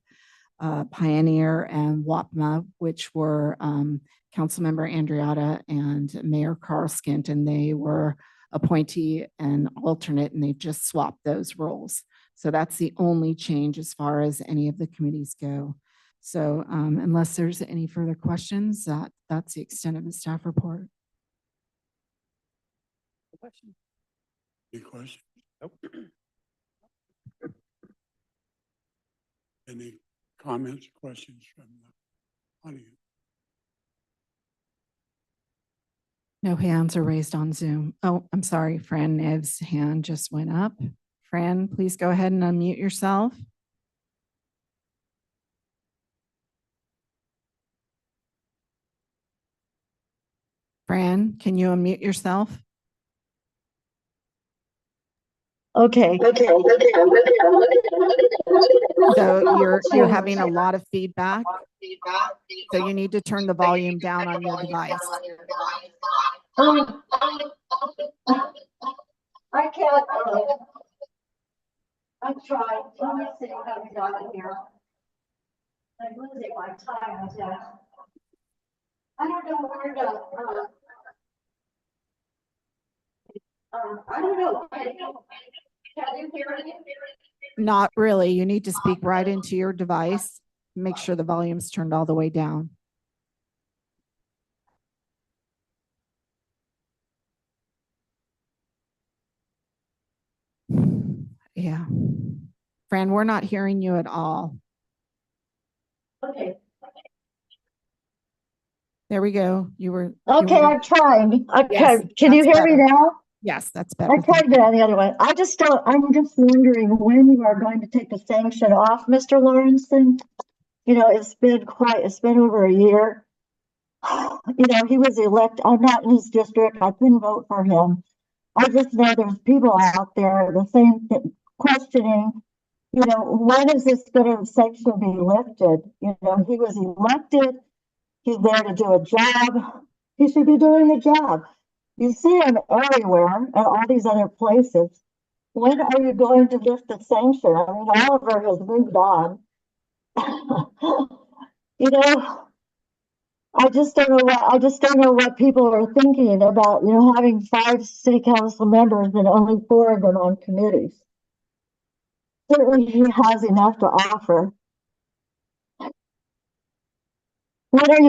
Pioneer and WAPMA, which were Councilmember Andriotta and Mayor Carl Skint, and they were appointee and alternate, and they've just swapped those roles. So that's the only change as far as any of the committees go. So unless there's any further questions, that's the extent of the staff report. Question. Any questions? Nope. Any comments, questions from the audience? No hands are raised on Zoom. Oh, I'm sorry, Fran Nev's hand just went up. Fran, please go ahead and unmute yourself. Fran, can you unmute yourself? Okay. So you're having a lot of feedback. So you need to turn the volume down on your device. I can't, I'm trying, let me see what I've got here. I'm losing my time with that. I don't know where to, I don't know. Can you hear me? Not really. You need to speak right into your device. Make sure the volume's turned all the way down. Yeah. Fran, we're not hearing you at all. Okay. There we go. You were. Okay, I'm trying. Okay, Yes, can you that's hear me better. now? Yes, that's better. I Thank tried that the other way. I'm just wondering when you are going to take the sanction off, Mr. Lawrenson. You know, it's been over a year. You know, he was elected, I'm not in his district, I couldn't vote for him. I just know there's people out there, the same thing, questioning, you know, when is this sanction be lifted? You know, he was elected, he's there to do a job, he should be doing a job. You see him everywhere and all these other places. When are you going to lift the sanction? I mean, Oliver has moved on. You know, I just don't know what people are thinking about, you know, having 5 city council members and only 4 of them on committees. Certainly he has enough to offer. How are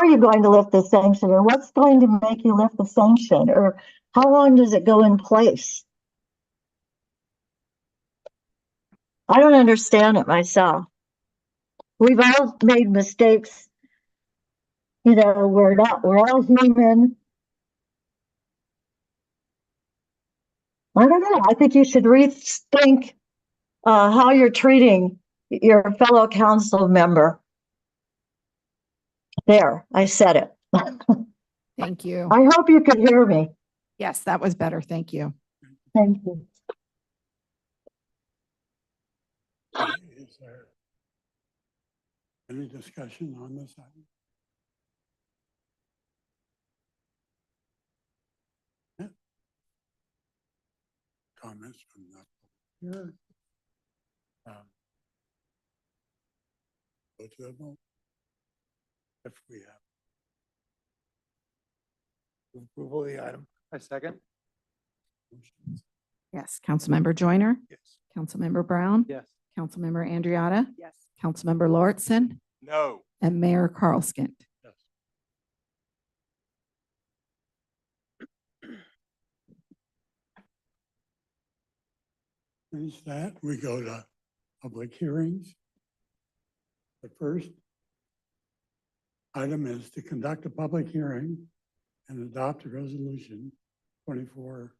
you going to lift the sanction, or what's going to make you lift the sanction, or how long does it go in place? I don't understand it myself. We've all made mistakes. You know, we're all human. I don't know. I think you should rethink how you're treating your fellow council member. There, I said it. Thank you. I hope you could hear me. Yes, that was better. Thank you. Thank you. Is there any discussion on this item? Yeah. Comments from the here. Go to the vote. If we have. Approval of the item. I second. motions. Yes, Councilmember Joyner, Yes. Councilmember Brown, Yes. Councilmember Andriotta, Yes. Councilmember Lauritsen, No. and Mayor Carlskint. Yes. Finish that, we go to public hearings. The first item is to conduct a public hearing and adopt a resolution 2024-16,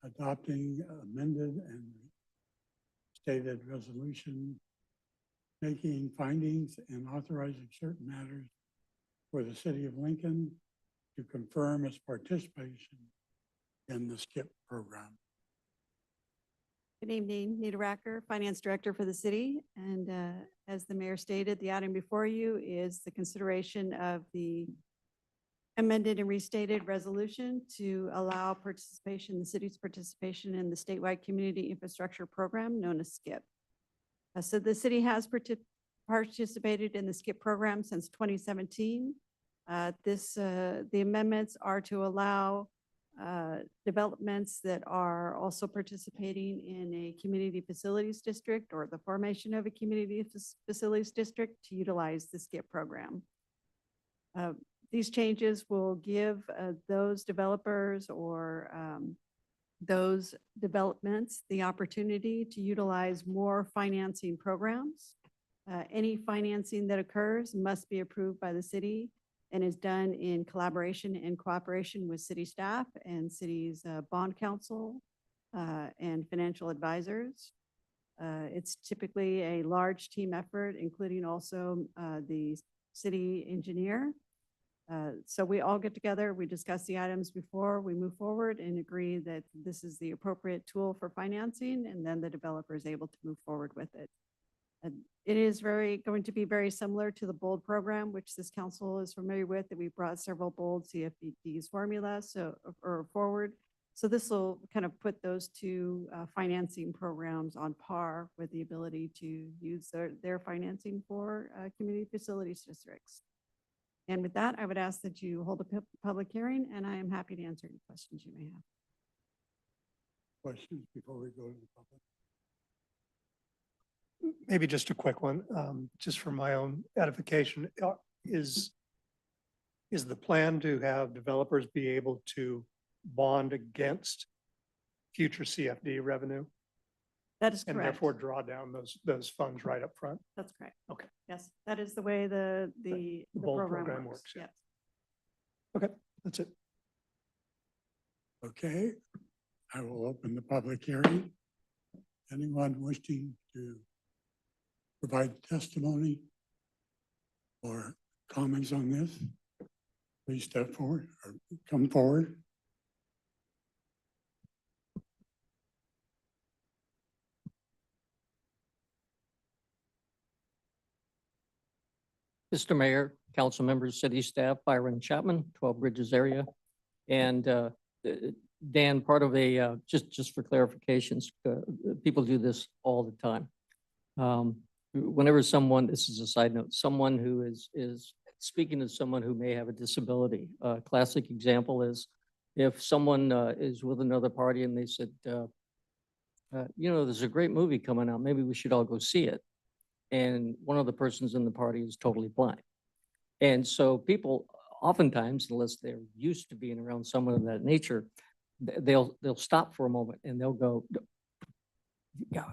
adopting amended and stated resolution, making findings and authorizing certain matters for the city of Lincoln to confirm its participation in the SKIP program. Good evening, Nita Racker, Finance Director for the city. And as the mayor stated, the item before you is the consideration of the amended and restated resolution to allow participation, the city's participation in the statewide community infrastructure program known as SKIP. So the city has participated in the SKIP program since 2017. The amendments are to allow developments that are also participating in a community facilities district or the formation of a community facilities district to utilize the SKIP program. These changes will give those developers or those developments the opportunity to utilize more financing programs. Any financing that occurs must be approved by the city and is done in collaboration and cooperation with city staff and city's bond council and financial advisors. It's typically a large team effort, including also the city engineer. So we all get together, we discuss the items before we move forward and agree that this is the appropriate tool for financing, and then the developer is able to move forward with it. It is going to be very similar to the BOLD program, which this council is familiar with, that we brought several BOLD CFDs formulas or forward. So this will kind of put those two financing programs on par with the ability to use their financing for community facilities districts. And with that, I would ask that you hold a public hearing, and I am happy to answer any questions you may have. Questions before we go to the public? Maybe just a quick one, just for my own edification. Is the plan to have developers be able to bond against future CFD revenue? That is And correct. therefore draw down those funds right up front? That's correct. Okay. Yes, that is the way the BOLD program works. yeah. Yes. Okay, that's it. Okay, I will open the public hearing. Anyone wishing to provide testimony or comments on this, please step forward or come forward. Mr. Mayor, council members, city staff, Byron Chapman, 12 Bridges area. And Dan, part of just for clarifications, people do this all the time. Whenever someone, this is a side note, someone who is speaking to someone who may have a disability. A classic example is if someone is with another party and they said, there's a great movie coming out, maybe we should all go see it. And one of the persons in the party is totally blind. And so people oftentimes, unless they're used to being around someone of that nature, they'll stop for a moment and they'll go, yeah,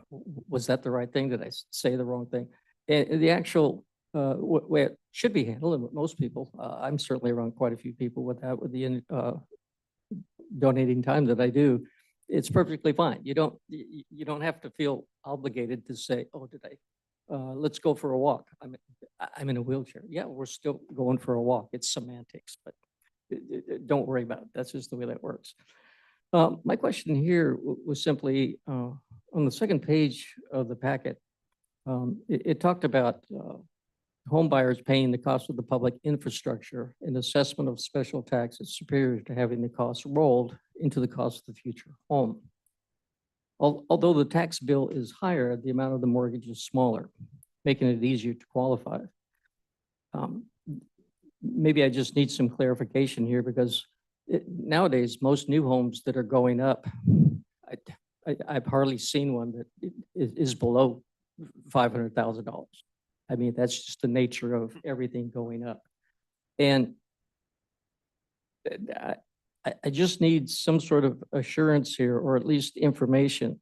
was that the right thing? Did I say the wrong thing? And the actual way it should be handled, and with most people, I'm certainly around quite a few people with that, with the donating time that I do, it's perfectly fine. You don't have to feel obligated to say, oh, did I? Let's go for a walk. I'm in a wheelchair. Yeah, we're still going for a walk. It's semantics, but don't worry about it. That's just the way that works. My question here was simply on the second page of the packet. It talked about home buyers paying the cost of the public infrastructure and assessment of special taxes superior to having the costs rolled into the cost of the future home. Although the tax bill is higher, the amount of the mortgage is smaller, making it easier to qualify. Maybe I just need some clarification here because nowadays, most new homes that are going up, I've hardly seen one that is below $500,000. I mean, that's just the nature of everything going up. And I just need some sort of assurance here, or at least information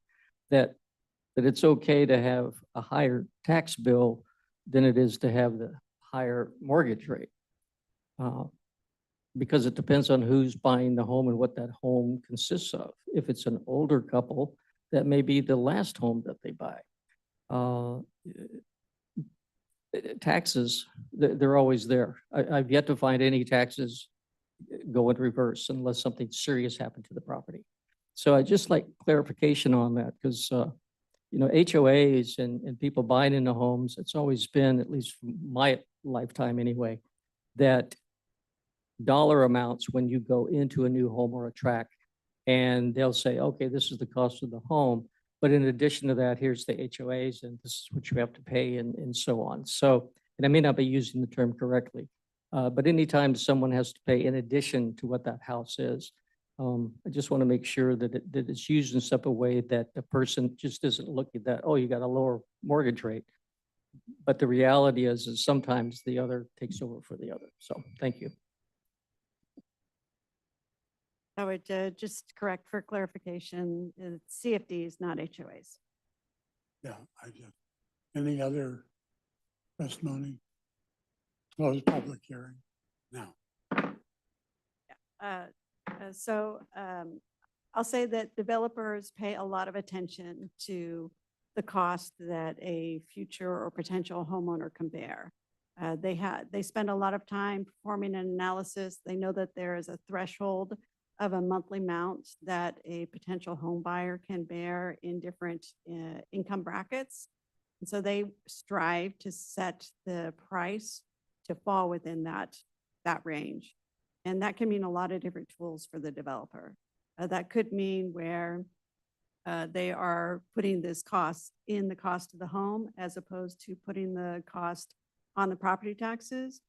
that it's okay to have a higher tax bill than it is to have the higher mortgage rate. Because it depends on who's buying the home and what that home consists of. If it's an older couple, that may be the last home that they buy. Taxes, they're always there. I've yet to find any taxes go in reverse unless something serious happened to the property. So I just like clarification on that because, HOAs and people buying into homes, it's always been, at least from my lifetime anyway, that dollar amounts when you go into a new home or a tract and they'll say, okay, this is the cost of the home. But in addition to that, here's the HOAs and this is what you have to pay and so on. So, and I may not be using the term correctly. But anytime someone has to pay in addition to what that house is, I just want to make sure that it's used in such a way that the person just doesn't look at that, oh, you got a lower mortgage rate. But the reality is sometimes the other takes over for the other. So thank you. I would just correct for clarification, CFDs, not HOAs. Yeah, any other testimony? Close public hearing now. I'll say that developers pay a lot of attention to the cost that a future or potential homeowner can bear. They spend a lot of time performing an analysis. They know that there is a threshold of a monthly amount that a potential home buyer can bear in different income brackets. And so they strive to set the price to fall within that range. And that can mean a lot of different tools for the developer. That could mean where they are putting this cost in the cost of the home as opposed to putting the cost on the property taxes.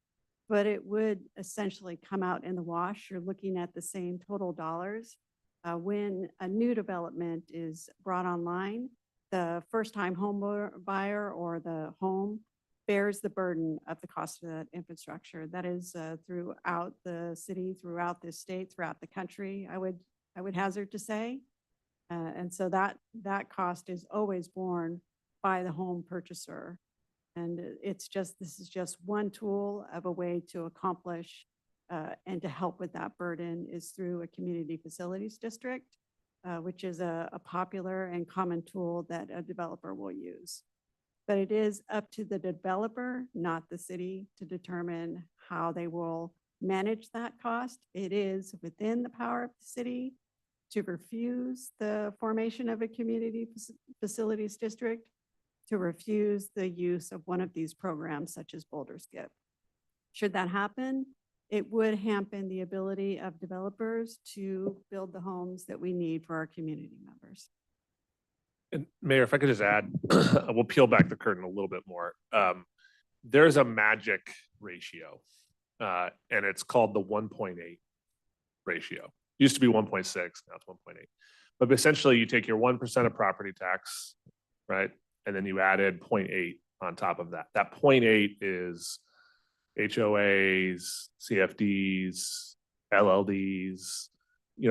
But it would essentially come out in the wash. You're looking at the same total dollars. When a new development is brought online, the first-time home buyer or the home bears the burden of the cost of that infrastructure. That is throughout the city, throughout the state, throughout the country, I would hazard to say. And so that cost is always borne by the home purchaser. And this is just one tool of a way to accomplish and to help with that burden is through a community facilities district, which is a popular and common tool that a developer will use. But it is up to the developer, not the city, to determine how they will manage that cost. It is within the power of the city to refuse the formation of a community facilities district, to refuse the use of one of these programs such as Boulder Skip. Should that happen, it would hamper the ability of developers to build the homes that we need for our community members. And Mayor, if I could just add, we'll peel back the curtain a little bit more. There's a magic ratio, and it's called the 1.8 ratio. Used to be 1.6, now it's 1.8. But essentially, you take your 1% of property tax, right? And then you added 0.8 on top of that. That 0.8 is HOAs, CFDs, LLDs,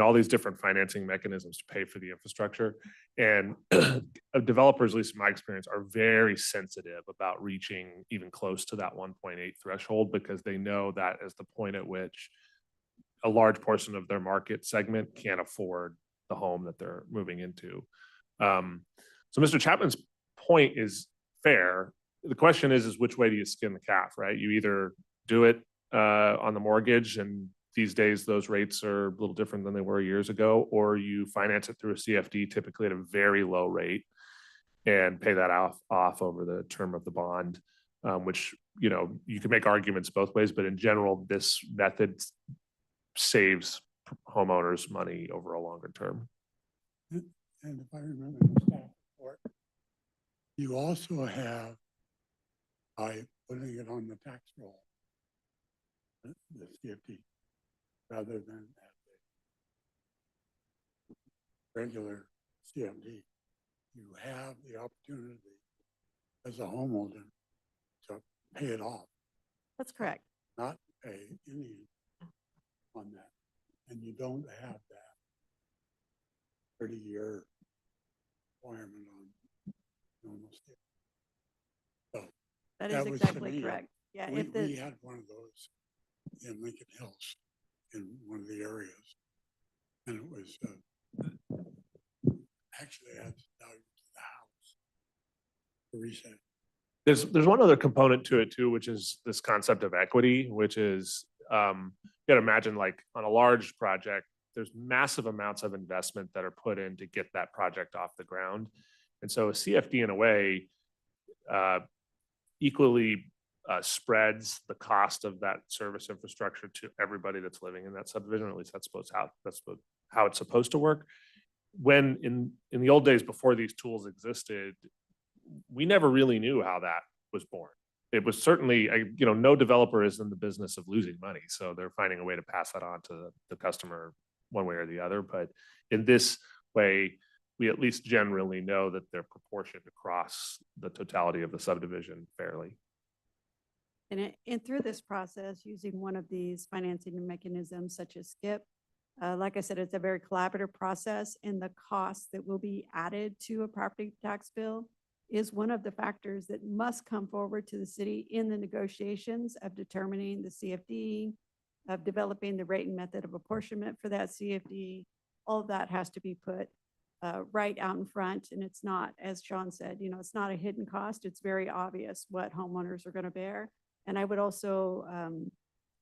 all these different financing mechanisms to pay for the infrastructure. And developers, at least in my experience, are very sensitive about reaching even close to that 1.8 threshold because they know that is the point at which a large portion of their market segment can't afford the home that they're moving into. So Mr. Chapman's point is fair. The question is which way do you skin the cat, right? You either do it on the mortgage, and these days those rates are a little different than they were years ago, or you finance it through a CFD, typically at a very low rate, and pay that off over the term of the bond, which, you can make arguments both ways, but in general, this method saves homeowners money over a longer term. And if I remember the staff report, you also have, by putting it on the tax roll, the CFD, rather than at the regular CFD, you have the opportunity as a homeowner to pay it off, That's correct. not pay any on that. And you don't have that 30-year requirement on normal state. So That is was exactly to me, correct. Yeah, we had one of those in Lincoln Hills in one of the areas. And it was actually adds value to the house. The reset. There's one other component to it too, which is this concept of equity, which is, you gotta imagine, like on a large project, there's massive amounts of investment that are put in to get that project off the ground. And so a CFD in a way equally spreads the cost of that service infrastructure to everybody that's living in that subdivision, or at least that's how it's supposed to work. When in the old days before these tools existed, we never really knew how that was born. It was certainly, no developer is in the business of losing money, so they're finding a way to pass that on to the customer one way or the other. But in this way, we at least generally know that they're proportioned across the totality of the subdivision fairly. And through this process, using one of these financing mechanisms such as SKIP, Like I said, it's a very collaborative process, and the cost that will be added to a property tax bill is one of the factors that must come forward to the city in the negotiations of determining the CFD, of developing the rate and method of apportionment for that CFD. All of that has to be put right out in front, and it's not, as Sean said, it's not a hidden cost. It's very obvious what homeowners are going to bear. And I would also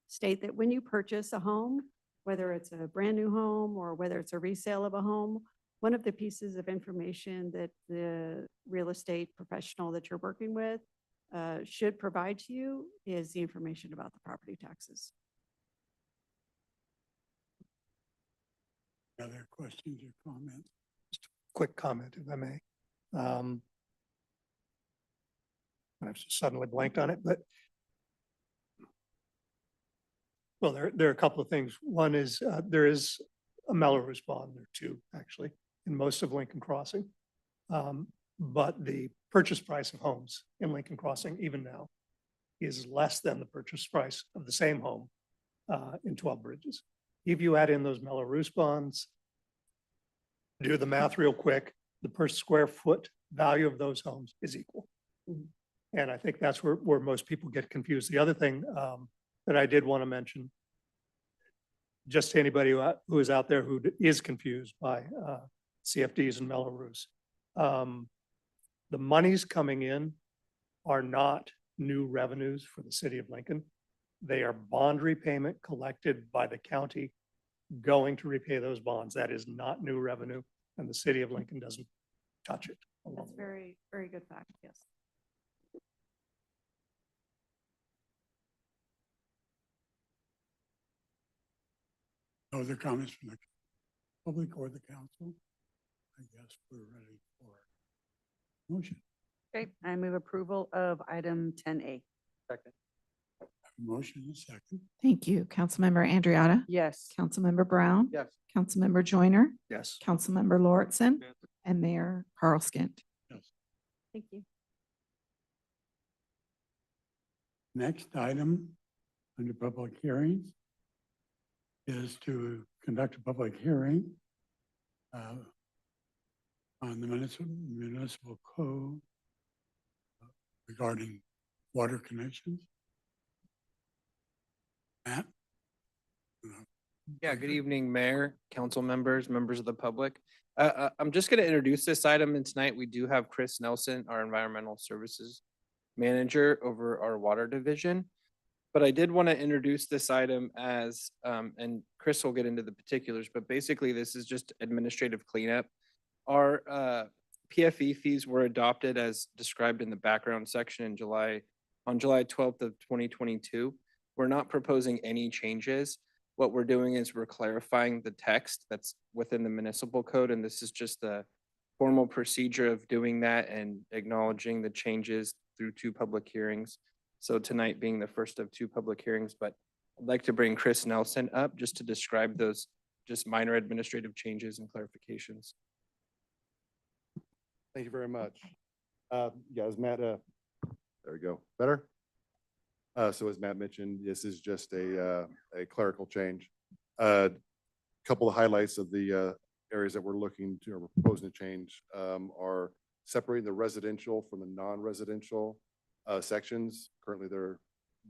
state that when you purchase a home, whether it's a brand new home or whether it's a resale of a home, one of the pieces of information that the real estate professional that you're working with should provide to you is the information about the property taxes. Other questions or comments? Quick comment, if I may. I've suddenly blanked on it, but well, there are a couple of things. One is there is a Melrose bond, there are two actually, in most of Lincoln Crossing. But the purchase price of homes in Lincoln Crossing, even now, is less than the purchase price of the same home in 12 Bridges. If you add in those Melrose bonds, do the math real quick, the per square foot value of those homes is equal. And I think that's where most people get confused. The other thing that I did want to mention, just to anybody who is out there who is confused by CFDs and Melrose, the monies coming in are not new revenues for the city of Lincoln. They are bond repayment collected by the county going to repay those bonds. That is not new revenue, and the city of Lincoln doesn't touch it. That's very, very good fact, yes. No other comments from the public or the council? I guess we're ready for motion. Okay, I move approval of item 10A. Second. Motion and second. Thank you. Councilmember Andriotta? Yes. Councilmember Brown? Yes. Councilmember Joyner? Yes. Councilmember Lauritsen? Yes. And Mayor Carl Skint. Yes. Thank you. Next item under public hearings is to conduct a public hearing on the municipal code regarding water connections. Matt? Yeah, good evening, Mayor, council members, members of the public. I'm just going to introduce this item, and tonight we do have Chris Nelson, our Environmental Services Manager over our Water Division. But I did want to introduce this item as, and Chris will get into the particulars, but basically this is just administrative cleanup. Our PFE fees were adopted as described in the background section in on July 12th of 2022. We're not proposing any changes. What we're doing is we're clarifying the text that's within the municipal code, and this is just the formal procedure of doing that and acknowledging the changes through 2 public hearings. So tonight being the first of 2 public hearings, but I'd like to bring Chris Nelson up just to describe those just minor administrative changes and clarifications. Thank you very much. Yeah, as Matt, there we go. Better? So as Matt mentioned, this is just a clerical change. Couple of highlights of the areas that we're looking to or proposing to change are separating the residential from the non-residential sections. Currently, they're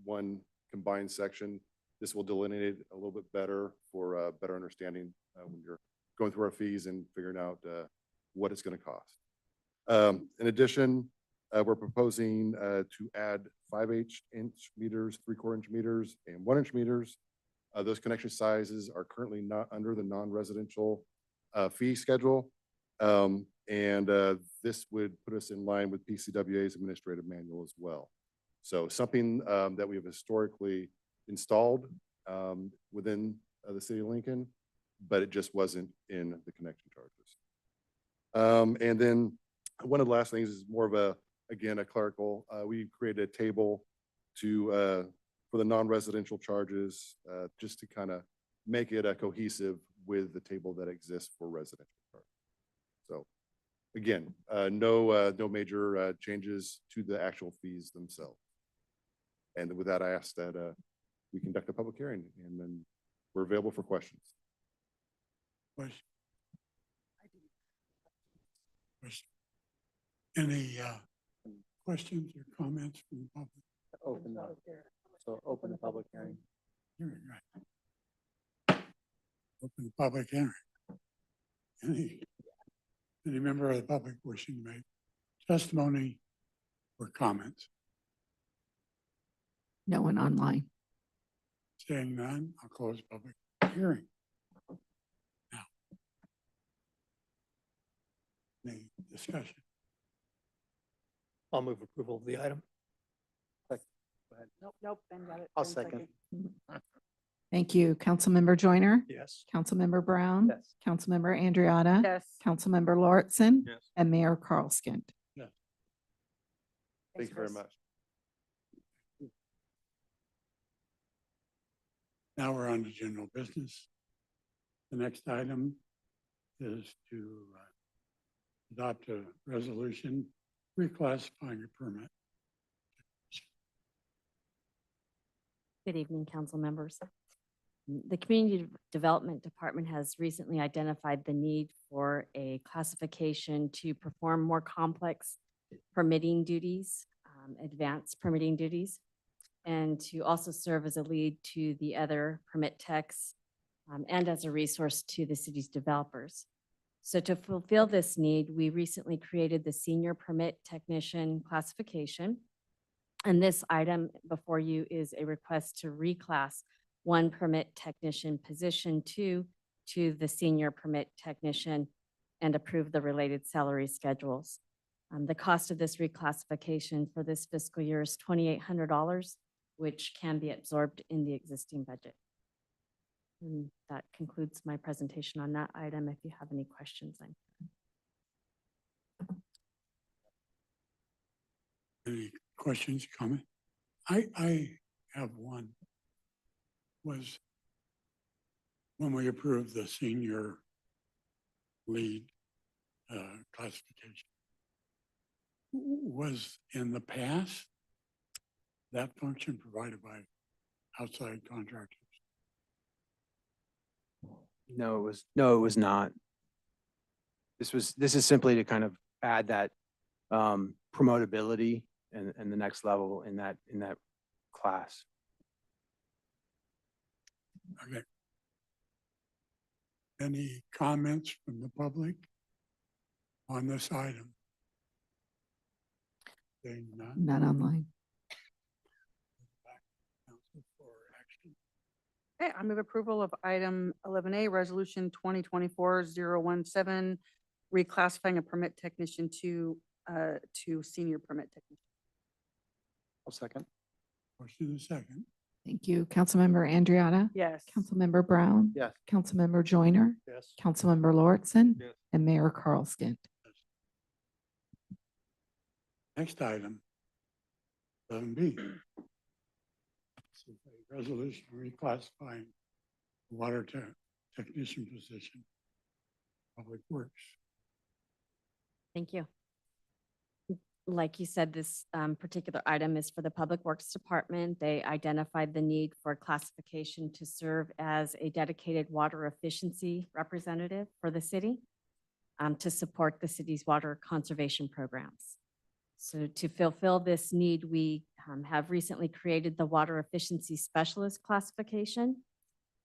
one combined section. This will delineate it a little bit better for better understanding when you're going through our fees and figuring out what it's going to cost. In addition, we're proposing to add 5/8-inch meters, 3/4-inch meters, and 1-inch meters. Those connection sizes are currently not under the non-residential fee schedule. This would put us in line with PCWA's administrative manual as well. So something that we have historically installed within the city of Lincoln, but it just wasn't in the connection charges. And then one of the last things is more of again, a clerical. We created a table for the non-residential charges just to kind of make it cohesive with the table that exists for residential charges. So again, no major changes to the actual fees themselves. And with that, I ask that we conduct a public hearing, and then we're available for questions. Question? Question? Any questions or comments from the public? Open the public hearing. Hearing, right. Open the public hearing. Any member of the public wishing to make testimony or comments? No one online. Seeing none, I'll close public hearing. Now. Any discussion? I'll move approval of the item. Nope, Ben got it. I'll Ben second. Thank you. Councilmember Joyner? Yes. Councilmember Brown? Yes. Councilmember Andriotta? Yes. Councilmember Lauritsen? Yes. And Mayor Carl Skint. Thank you very much. Now we're on to general business. The next item is to adopt a resolution reclassifying a permit. Good evening, council members. The Community Development Department has recently identified the need for a classification to perform more complex permitting duties, advanced permitting duties, and to also serve as a lead to the other permit techs and as a resource to the city's developers. So to fulfill this need, we recently created the Senior Permit Technician classification. And this item before you is a request to reclass one permit technician position to the Senior Permit Technician and approve the related salary schedules. The cost of this reclassification for this fiscal year is $2,800, which can be absorbed in the existing budget. And that concludes my presentation on that item. If you have any questions, I'm Any questions, comment? I have one. Was when we approved the senior lead classification, was in the past that function provided by outside contractors? No, it was not. This is simply to kind of add that promotability and the next level in that class. Okay. Any comments from the public on this item? Seeing none. None online. Council for action. Okay, I move approval of item 11A, resolution 2024-017, reclassifying a permit technician to senior permit technician. I'll second. Motion is second. Thank you. Councilmember Andriotta? Yes. Councilmember Brown? Yes. Councilmember Joyner? Yes. Councilmember Lauritsen? Yes. And Mayor Carl Skint. Next item, 11B. This is a resolution reclassifying the water technician position, Public Works. Thank you. Like you said, this particular item is for the Public Works Department. They identified the need for classification to serve as a dedicated water efficiency representative for the city to support the city's water conservation programs. So to fulfill this need, we have recently created the Water Efficiency Specialist classification.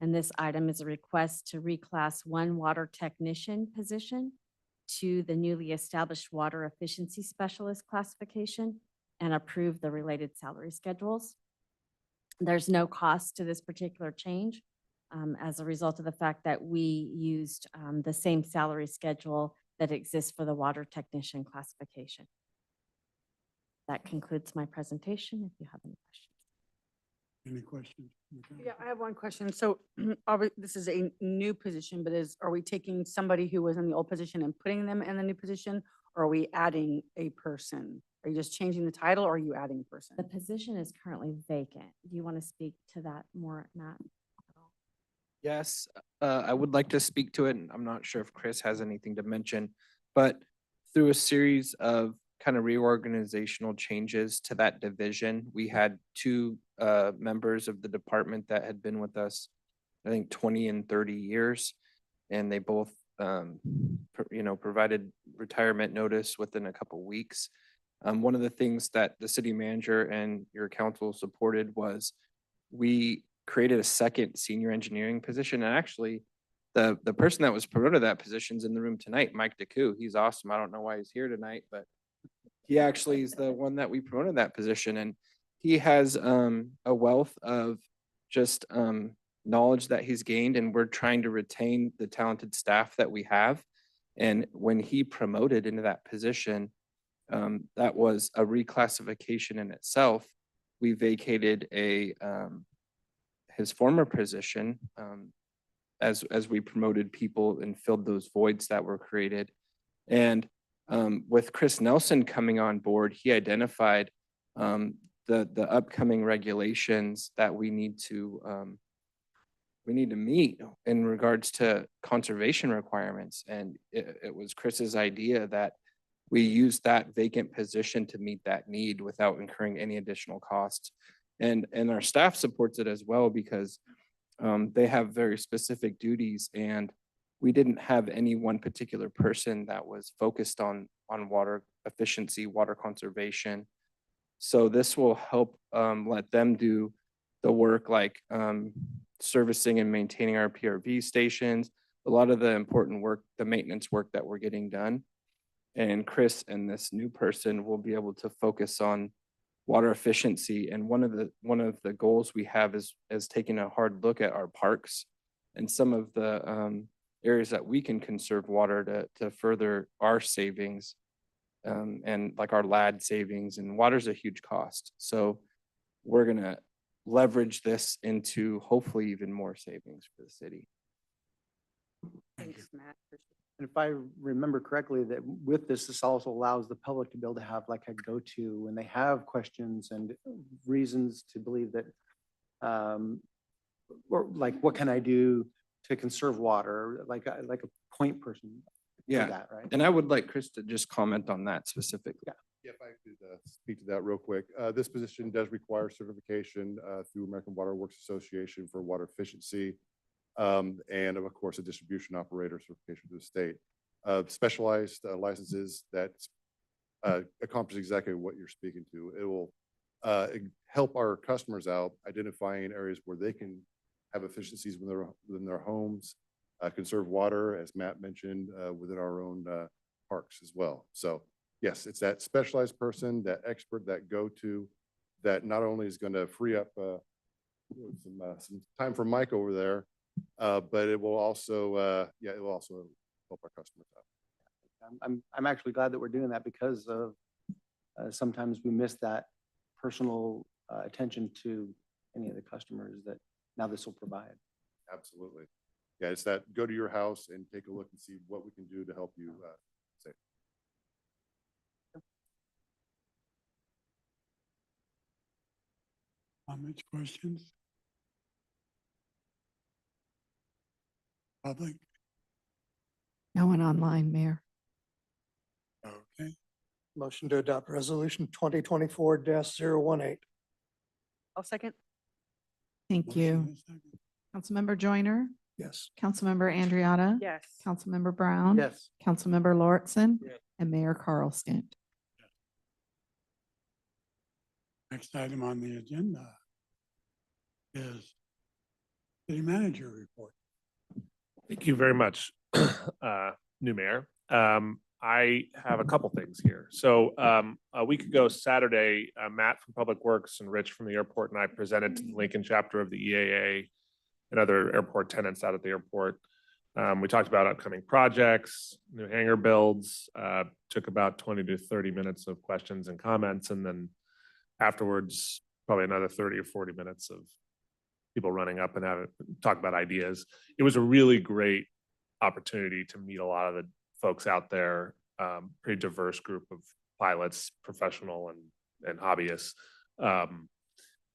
And this item is a request to reclass one water technician position to the newly established Water Efficiency Specialist classification and approve the related salary schedules. There's no cost to this particular change as a result of the fact that we used the same salary schedule that exists for the water technician classification. That concludes my presentation. If you have any questions. Any questions? Yeah, I have one question. So this is a new position, but are we taking somebody who was in the old position and putting them in the new position? Or are we adding a person? Are you just changing the title or are you adding a person? The position is currently vacant. Do you want to speak to that more, Matt? Yes, I would like to speak to it, and I'm not sure if Chris has anything to mention, but through a series of kind of reorganizational changes to that division, we had two members of the department that had been with us, I think 20 and 30 years. and they both, provided retirement notice within a couple weeks. One of the things that the city manager and your council supported was we created a second senior engineering position. And actually, the person that was promoted to that position's in the room tonight, Mike DeCou. He's awesome. I don't know why he's here tonight, but he actually is the one that we promoted that position. And he has a wealth of just knowledge that he's gained, and we're trying to retain the talented staff that we have. And when he promoted into that position, that was a reclassification in itself. We vacated his former position as we promoted people and filled those voids that were created. And with Chris Nelson coming on board, he identified the upcoming regulations that we need to meet in regards to conservation requirements. And it was Chris's idea that we use that vacant position to meet that need without incurring any additional costs. And our staff supports it as well, because they have very specific duties, and we didn't have any one particular person that was focused on water efficiency, water conservation. So this will help let them do the work like servicing and maintaining our PRV stations, a lot of the important work, the maintenance work that we're getting done. And Chris and this new person will be able to focus on water efficiency. And one of the goals we have is taking a hard look at our parks and some of the areas that we can conserve water to further our savings, and like our LAD savings. And water's a huge cost. So we're gonna leverage this into hopefully even more savings for the city. Thanks, Matt. And if I remember correctly, that with this also allows the public to be able to have like a go-to when they have questions and reasons to believe that, or like, what can I do to conserve water? Like a point person for Yeah, that, right? and I would like Chris to just comment on that specifically. Yeah. Yeah, if I could speak to that real quick. This position does require certification through American Water Works Association for water efficiency, and of course, a distribution operator certification to the state. Specialized licenses that accomplish exactly what you're speaking to. It will help our customers out identifying areas where they can have efficiencies within their homes, conserve water, as Matt mentioned, within our own parks as well. So yes, it's that specialized person, that expert, that go-to, that not only is going to free up some time for Mike over there, but it will also, it will also help our customers out. I'm actually glad that we're doing that, because of sometimes we miss that personal attention to any of the customers that now this will provide. Absolutely. Yeah, it's that go to your house and take a look and see what we can do to help you save. Comments, questions? Public? No one online, Mayor. Okay. Motion to adopt resolution 2024-018. I'll second. Thank you. Motion and second. Councilmember Joyner, Yes. Councilmember Andriotta. Yes. Councilmember Brown. Yes. Councilmember Lauritsen. Yes. And Mayor Carlston. Next item on the agenda is city manager report. Thank you very much, new mayor. I have a couple things here. So a week ago Saturday, Matt from Public Works and Rich from the airport and I presented to the Lincoln chapter of the EAA and other airport tenants out at the airport. We talked about upcoming projects, new hangar builds, took about 20 to 30 minutes of questions and comments. And then afterwards, probably another 30 or 40 minutes of people running up and talk about ideas. It was a really great opportunity to meet a lot of the folks out there, pretty diverse group of pilots, professional and hobbyists.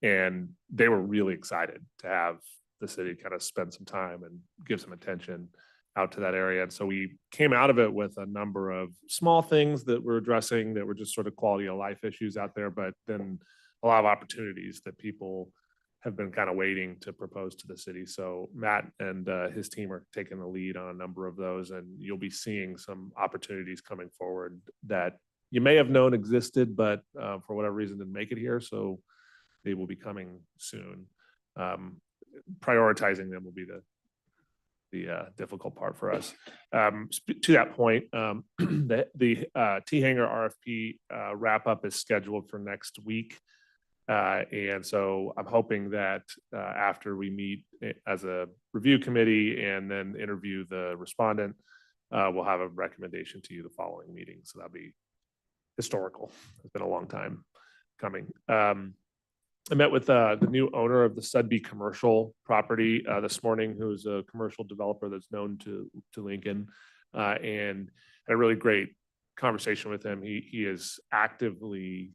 And they were really excited to have the city kind of spend some time and give some attention out to that area. And so we came out of it with a number of small things that we're addressing that were just sort of quality of life issues out there, but then a lot of opportunities that people have been kind of waiting to propose to the city. So Matt and his team are taking the lead on a number of those, and you'll be seeing some opportunities coming forward that you may have known existed, but for whatever reason didn't make it here. So they will be coming soon. Prioritizing them will be the difficult part for us. To that point, the T-Hanger RFP wrap up is scheduled for next week. And so I'm hoping that after we meet as a review committee and then interview the respondent, we'll have a recommendation to you the following meeting. So that'll be historical. It's been a long time coming. I met with the new owner of the Sudbee commercial property this morning, who's a commercial developer that's known to Lincoln, and had a really great conversation with him. He is actively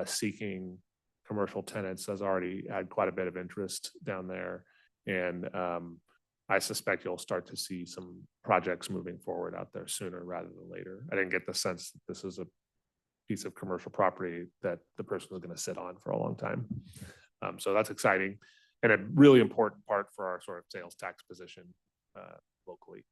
seeking commercial tenants, has already had quite a bit of interest down there, and I suspect you'll start to see some projects moving forward out there sooner rather than later. I didn't get the sense that this is a piece of commercial property that the person was going to sit on for a long time. So that's exciting and a really important part for our sort of sales tax position locally.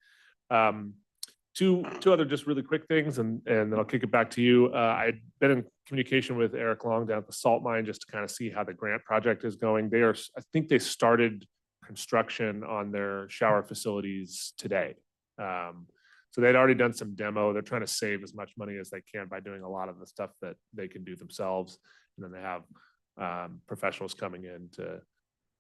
Two other just really quick things, and then I'll kick it back to you. I'd been in communication with Eric Long down at the salt mine just to kind of see how the grant project is going. I think they started construction on their shower facilities today. So they'd already done some demo. They're trying to save as much money as they can by doing a lot of the stuff that they can do themselves. And then they have professionals coming in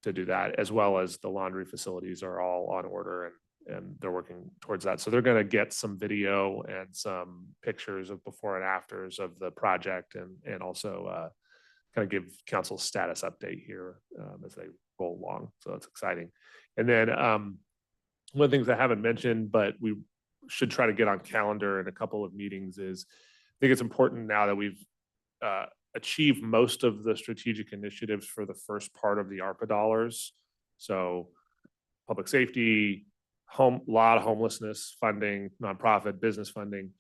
to do that, as well as the laundry facilities are all on order and they're working towards that. So they're going to get some video and some pictures of before and afters of the project and also kind of give council status update here as they roll along. So that's exciting. And then one of the things I haven't mentioned, but we should try to get on calendar in a couple of meetings is I think it's important now that we've achieved most of the strategic initiatives for the first part of the ARPA dollars. So public safety, a lot of homelessness funding, nonprofit business funding,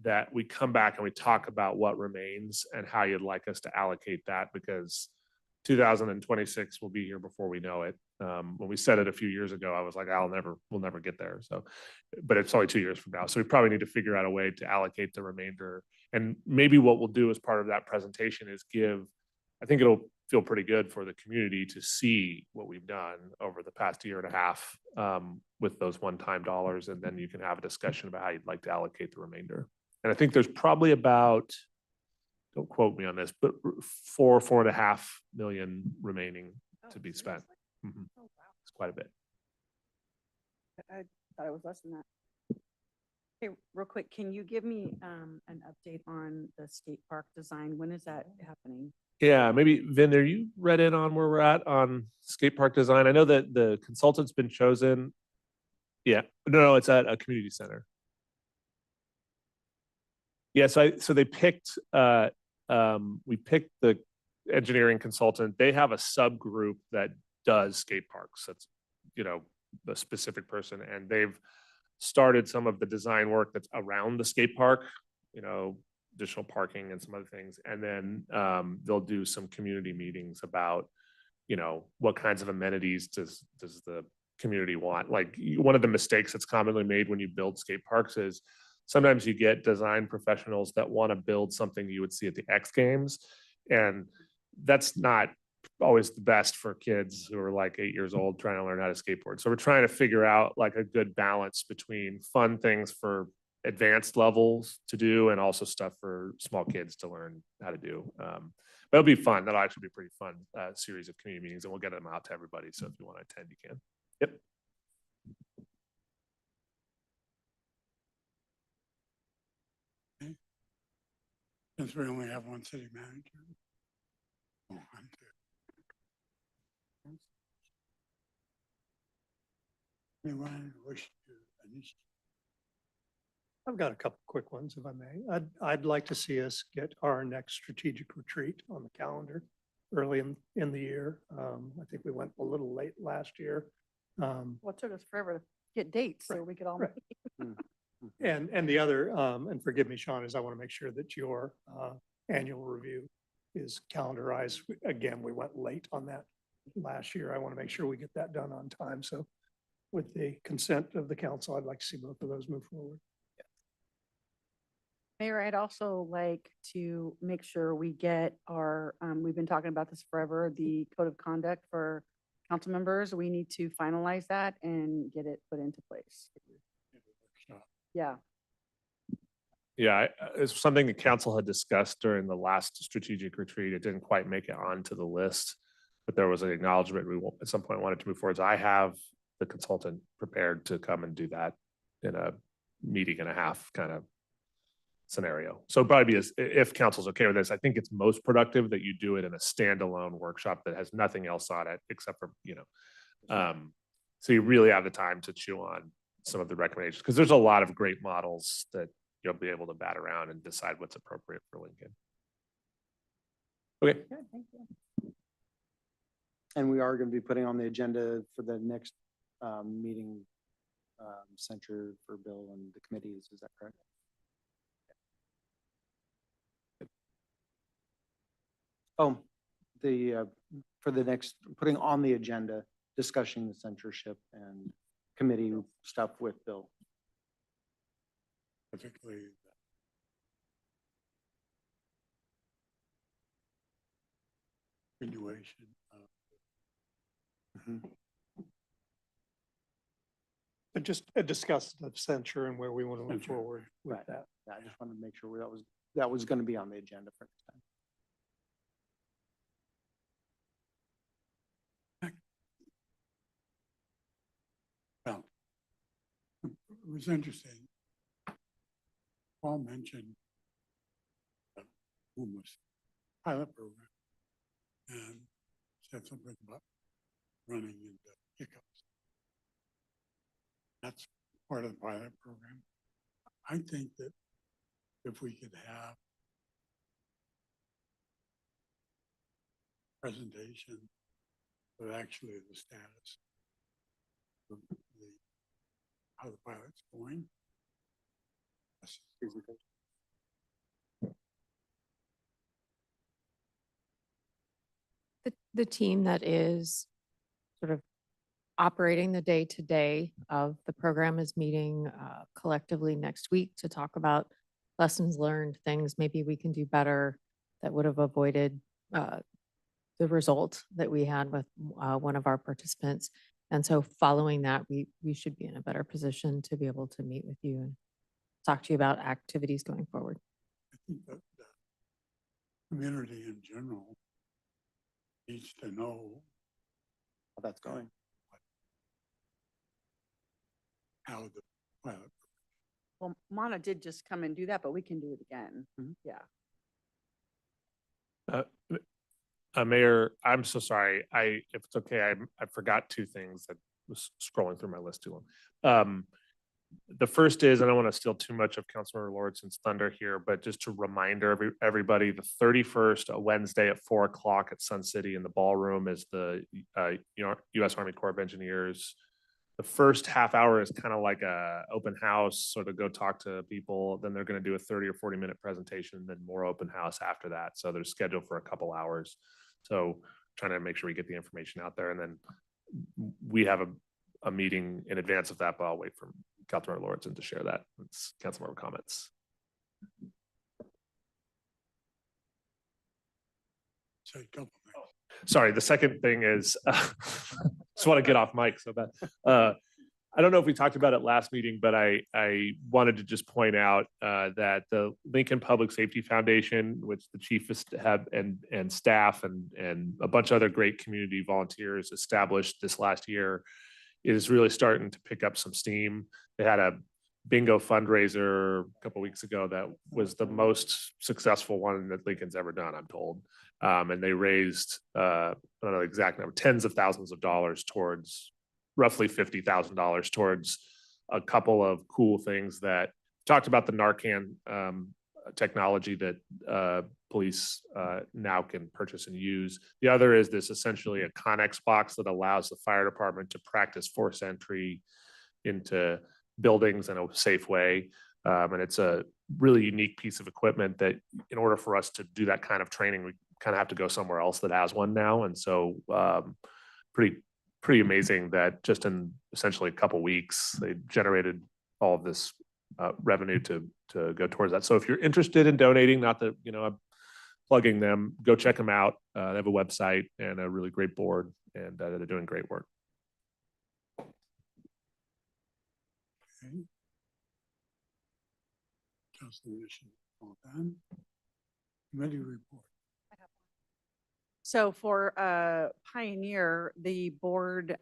that we come back and we talk about what remains and how you'd like us to allocate that, because 2026 will be here before we know it. When we said it a few years ago, I was like, we'll never get there. So, but it's only 2 years from now. So we probably need to figure out a way to allocate the remainder. And maybe what we'll do as part of that presentation is I think it'll feel pretty good for the community to see what we've done over the past year and a half with those one-time dollars. And then you can have a discussion about how you'd like to allocate the remainder. And I think there's probably about, don't quote me on this, but 4.5 million remaining to be spent. Mm-hmm. Oh, wow. It's quite a bit. I thought it was less than that. Hey, real quick, can you give me an update on the skate park design? When is that happening? Yeah, maybe Vin, are you read in on where we're at on skate park design? I know that the consultant's been chosen. Yeah, no, it's at a community center. Yeah, so they picked, we picked the engineering consultant. They have a subgroup that does skate parks. That's, the specific person, and they've started some of the design work that's around the skate park, additional parking and some other things. And then they'll do some community meetings about, what kinds of amenities does the community want? Like, one of the mistakes that's commonly made when you build skate parks is sometimes you get design professionals that want to build something you would see at the X Games. And that's not always the best for kids who are like 8 years old trying to learn how to skateboard. So we're trying to figure out like a good balance between fun things for advanced levels to do and also stuff for small kids to learn how to do. But it'll be fun. That'll actually be a pretty fun series of community meetings, and we'll get them out to everybody. So if you want to attend, you can. Yep. Since we only have one city manager. Oh, I'm good. Anyone wish to initiate? I've got a couple quick ones, if I may. I'd like to see us get our next strategic retreat on the calendar early in the year. I think we went a little late last year. Well, it took us forever to get dates so we could all. Right. And the other, and forgive me, Sean, is I want to make sure that your annual review is calendarized. Again, we went late on that last year. I want to make sure we get that done on time. So with the consent of the council, I'd like to see both of those move forward. Mayor, I'd also like to make sure we get our, we've been talking about this forever, the code of conduct for council members. We need to finalize that and get it put into place. Yeah. Yeah, it's something the council had discussed during the last strategic retreat. It didn't quite make it onto the list, but there was an acknowledgement we at some point wanted to move forward. So I have the consultant prepared to come and do that in a meeting and a half kind of scenario. So probably if council's okay with this, I think it's most productive that you do it in a standalone workshop that has nothing else on it except for, so you really have the time to chew on some of the recommendations, because there's a lot of great models that you'll be able to bat around and decide what's appropriate for Lincoln. Okay. Good, thank you. And we are going to be putting on the agenda for the next meeting, censure for Bill and the committees. Is that correct? Oh, for the next, putting on the agenda, discussing the censorship and committee stuff with Bill. Particularly the continuation of But just discuss the censure and where we want to move Censure. forward with Right. that. Yeah, I just wanted to make sure that was going to be on the agenda for next time. Well, it was interesting. Paul mentioned the homeless pilot program and said something about running into hiccups. That's part of the pilot program. I think that if we could have presentation of actually the status of how the pilot's going. The team that is sort of operating the day-to-day of the program is meeting collectively next week to talk about lessons learned, things maybe we can do better that would have avoided the result that we had with one of our participants. And so following that, we should be in a better position to be able to meet with you and talk to you about activities going forward. I think that the community in general needs to know How that's going. how the pilot. Well, Mana did just come and do that, but we can do it again. Yeah. Mayor, I'm so sorry. If it's okay, I forgot two things that was scrolling through my list too long. The first is, I don't want to steal too much of Councilmember Lordson's thunder here, but just to remind everybody, the 31st, a Wednesday at 4 o'clock at Sun City in the ballroom is the U.S. Army Corps of Engineers. The first half hour is kind of like a open house, sort of go talk to people. Then they're going to do a 30 or 40-minute presentation, then more open house after that. So they're scheduled for a couple hours. So trying to make sure we get the information out there. And then we have a meeting in advance of that, but I'll wait for Councilmember Lordson to share that. It's Councilmember comments. Say a couple things. Sorry, the second thing is, just want to get off mic so bad. I don't know if we talked about it last meeting, but I wanted to just point out that the Lincoln Public Safety Foundation, which the chief and staff and a bunch of other great community volunteers established this last year, is really starting to pick up some steam. They had a bingo fundraiser a couple of weeks ago that was the most successful one that Lincoln's ever done, I'm told. And they raised, I don't know the exact number, tens of thousands of dollars towards, roughly $50,000 towards a couple of cool things that talked about the Narcan technology that police now can purchase and use. The other is this essentially a Connex box that allows the fire department to practice force entry into buildings in a safe way. And it's a really unique piece of equipment that in order for us to do that kind of training, we kind of have to go somewhere else that has one now. And so pretty amazing that just in essentially a couple weeks, they generated all of this revenue to go towards that. So if you're interested in donating, not that, I'm plugging them, go check them out. They have a website and a really great board, and they're doing great work. Okay. Councilor Mission, all done. Committee report. So for Pioneer, the board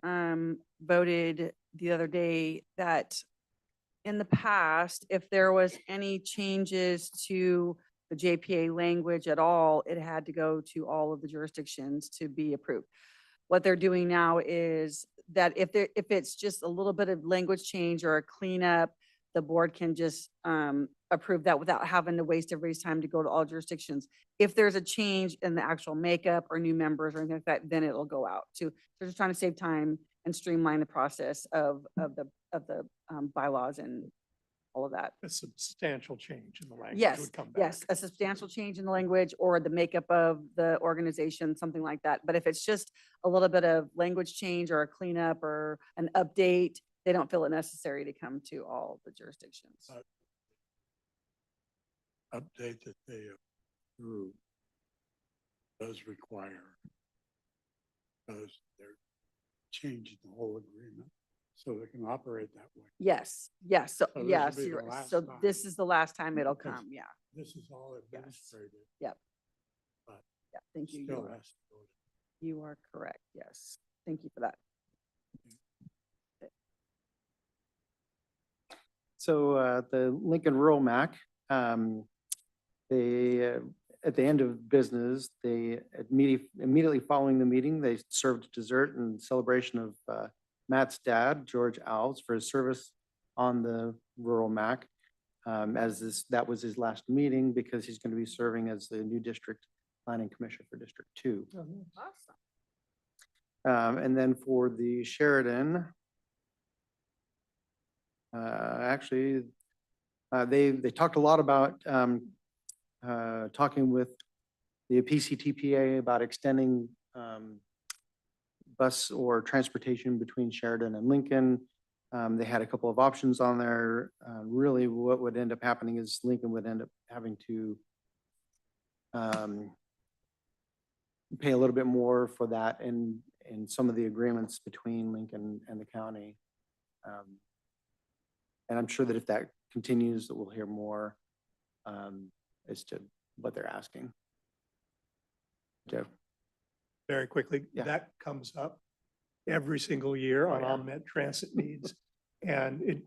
voted the other day that in the past, if there was any changes to the JPA language at all, it had to go to all of the jurisdictions to be approved. What they're doing now is that if it's just a little bit of language change or a cleanup, the board can just approve that without having to waste everybody's time to go to all jurisdictions. If there's a change in the actual makeup or new members or anything like that, then it'll go out. So they're just trying to save time and streamline the process of the bylaws and all of that. A substantial change in the language Yes, would come back. yes, a substantial change in the language or the makeup of the organization, something like that. But if it's just a little bit of language change or a cleanup or an update, they don't feel it necessary to come to all the jurisdictions. Update that they approve does require, because they're changing the whole agreement so they can operate that way. Yes, yes, so, So this will yes, be the you're right. last So time. this is the last time it'll Because come, yeah. This is all administrative. Yep. But Yeah, thank you. still has to go to You are correct, yes. Thank you for that. So the Lincoln Rural MAC, they, at the end of business, they immediately following the meeting, they served dessert in celebration of Matt's dad, George Alves, for his service on the Rural MAC. That was his last meeting because he's going to be serving as the new district planning commissioner for District 2. Awesome. And then for the Sheridan, actually, they talked a lot about talking with the PCTPA about extending bus or transportation between Sheridan and Lincoln. They had a couple of options on there. Really, what would end up happening is Lincoln would end up having to pay a little bit more for that in some of the agreements between Lincoln and the county. And I'm sure that if that continues, that we'll hear more as to what they're asking. Jeff? Very quickly, Yeah. that comes up every single year on OmNet transit needs. And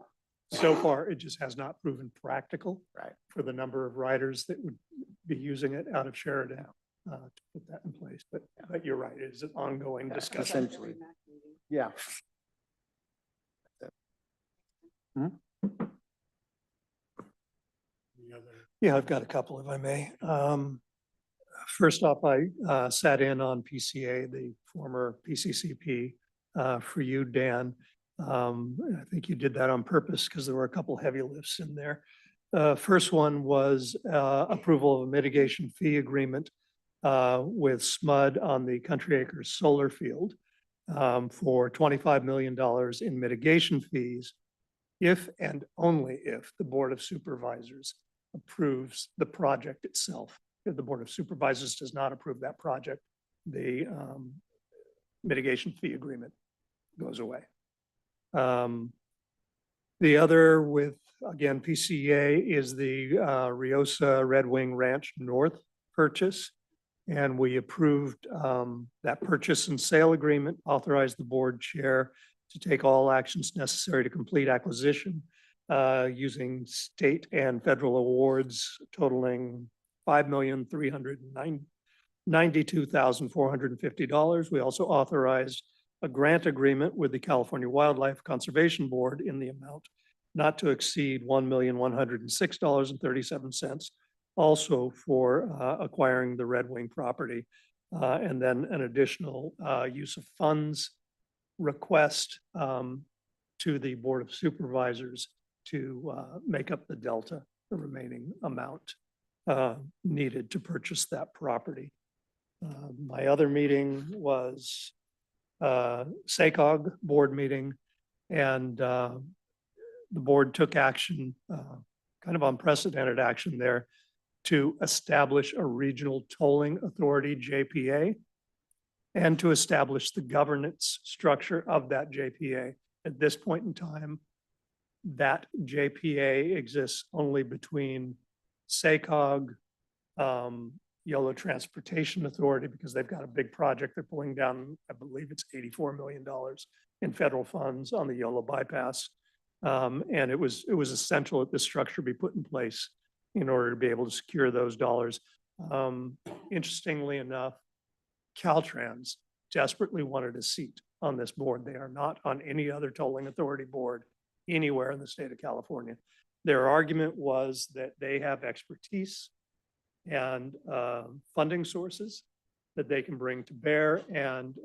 so far, it just has not proven practical. Right. For the number of riders that would be using it out of Sheridan to put that in place. But you're right, it is an ongoing discussion. Essentially. Yeah. Hmm? the other. Yeah, I've got a couple if I may. First off, I sat in on PCA, the former PCCP, for you, Dan. I think you did that on purpose because there were a couple heavy lifts in there. First one was approval of a mitigation fee agreement with SMUD on the Country Acres solar field for $25 million in mitigation fees if and only if the Board of Supervisors approves the project itself. If the Board of Supervisors does not approve that project, the mitigation fee agreement goes away. The other with, again, PCA is the Riosa Red Wing Ranch North purchase. And we approved that purchase and sale agreement, authorized the board chair to take all actions necessary to complete acquisition using state and federal awards totaling $5,392,450. We also authorized a grant agreement with the California Wildlife Conservation Board in the amount not to exceed $1,106.37, also for acquiring the Red Wing property. And then an additional use of funds request to the Board of Supervisors to make up the delta, the remaining amount needed to purchase that property. My other meeting was SACOG board meeting, and the board took action, kind of unprecedented action there, to establish a regional tolling authority, JPA, and to establish the governance structure of that JPA. At this point in time, that JPA exists only between SACOG, Yolo Transportation Authority, because they've got a big project they're pulling down, I believe it's $84 million in federal funds on the Yolo bypass. And it was essential that this structure be put in place in order to be able to secure those dollars. Interestingly enough, Caltrans desperately wanted a seat on this board. They are not on any other tolling authority board anywhere in the state of California. Their argument was that they have expertise and funding sources that they can bring to bear, and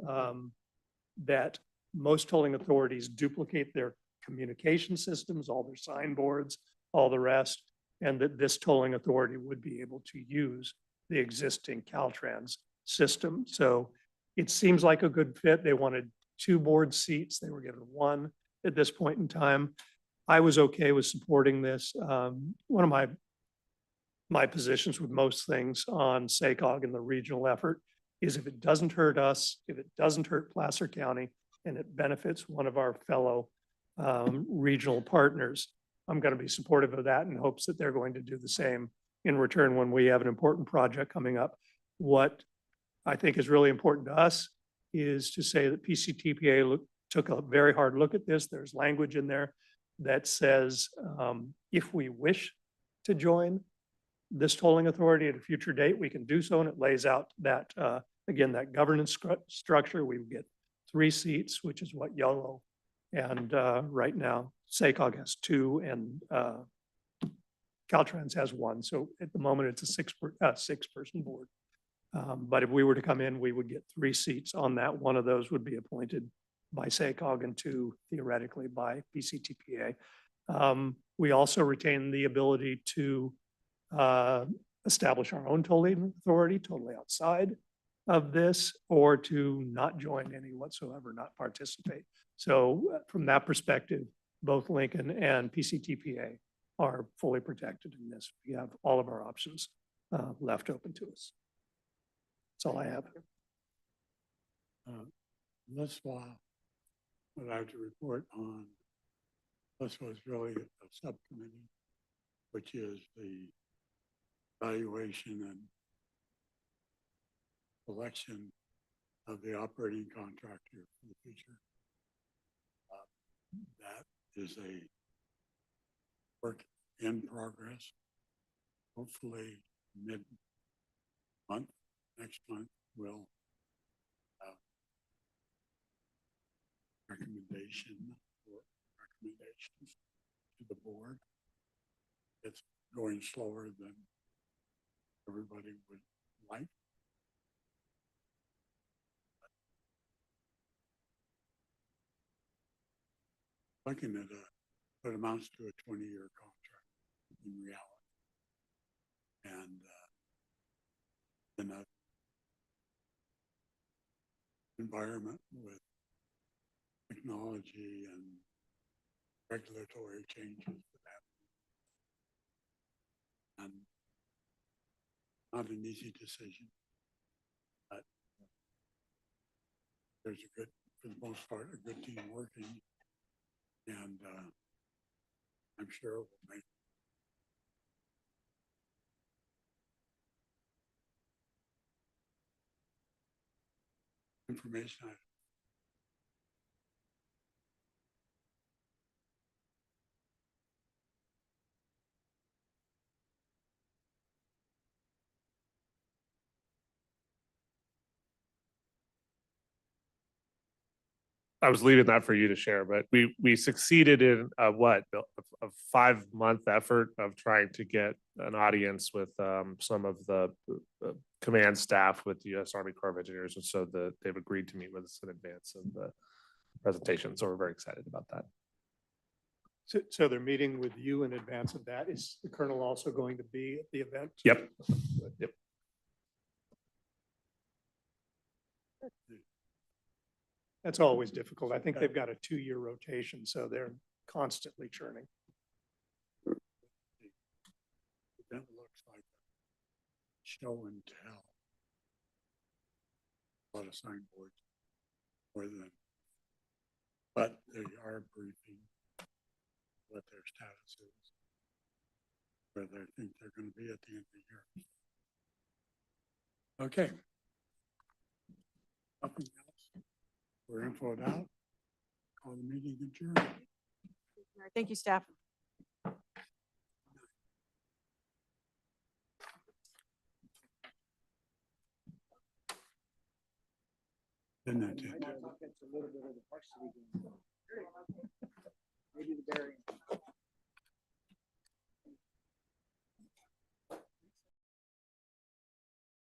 that most tolling authorities duplicate their communication systems, all their signboards, all the rest, and that this tolling authority would be able to use the existing Caltrans system. So it seems like a good fit. They wanted 2 board seats. They were given 1 at this point in time. I was okay with supporting this. One of my positions with most things on SACOG and the regional effort is if it doesn't hurt us, if it doesn't hurt Placer County, and it benefits one of our fellow regional partners, I'm going to be supportive of that in hopes that they're going to do the same in return when we have an important project coming up. What I think is really important to us is to say that PCTPA took a very hard look at this. There's language in there that says if we wish to join this tolling authority at a future date, we can do so. And it lays out that, again, that governance structure. We would get 3 seats, which is what Yolo and right now SACOG has 2 and Caltrans has 1. So at the moment, it's a 6-person board. But if we were to come in, we would get 3 seats on that. One of those would be appointed by SACOG and 2 theoretically by PCTPA. We also retain the ability to establish our own tolling authority totally outside of this, or to not join any whatsoever, not participate. So from that perspective, both Lincoln and PCTPA are fully protected in this. We have all of our options left open to us. That's all I have. This what I have to report on, this was really a subcommittee, which is the evaluation and selection of the operating contractor for the future. That is a work in progress. Hopefully mid-month, next month, we'll have recommendations to the board. It's going slower than everybody would like. Looking at what amounts to a 20-year contract in reality. And in an environment with technology and regulatory changes that happen. And not an easy decision, but there's a good, for the most part, a good team working. And I'm sure it will make information. I was leaving that for you to share, but we succeeded in a 5-month effort of trying to get an audience with some of the command staff with the U.S. Army Corps of Engineers, and so they've agreed to meet with us in advance of the presentation. So we're very excited about that. So they're meeting with you in advance of that. Is the colonel also going to be at the event? Yep. Yep. That's always difficult. I think they've got a 2-year rotation, so they're constantly churning. That looks like a show and tell. A lot of signboards more than, but they are briefing what their status is, where they think they're going to be at the end of the year. Okay. Nothing else. We're infoed out. Call the meeting adjourned. Thank you, staff. Didn't that take?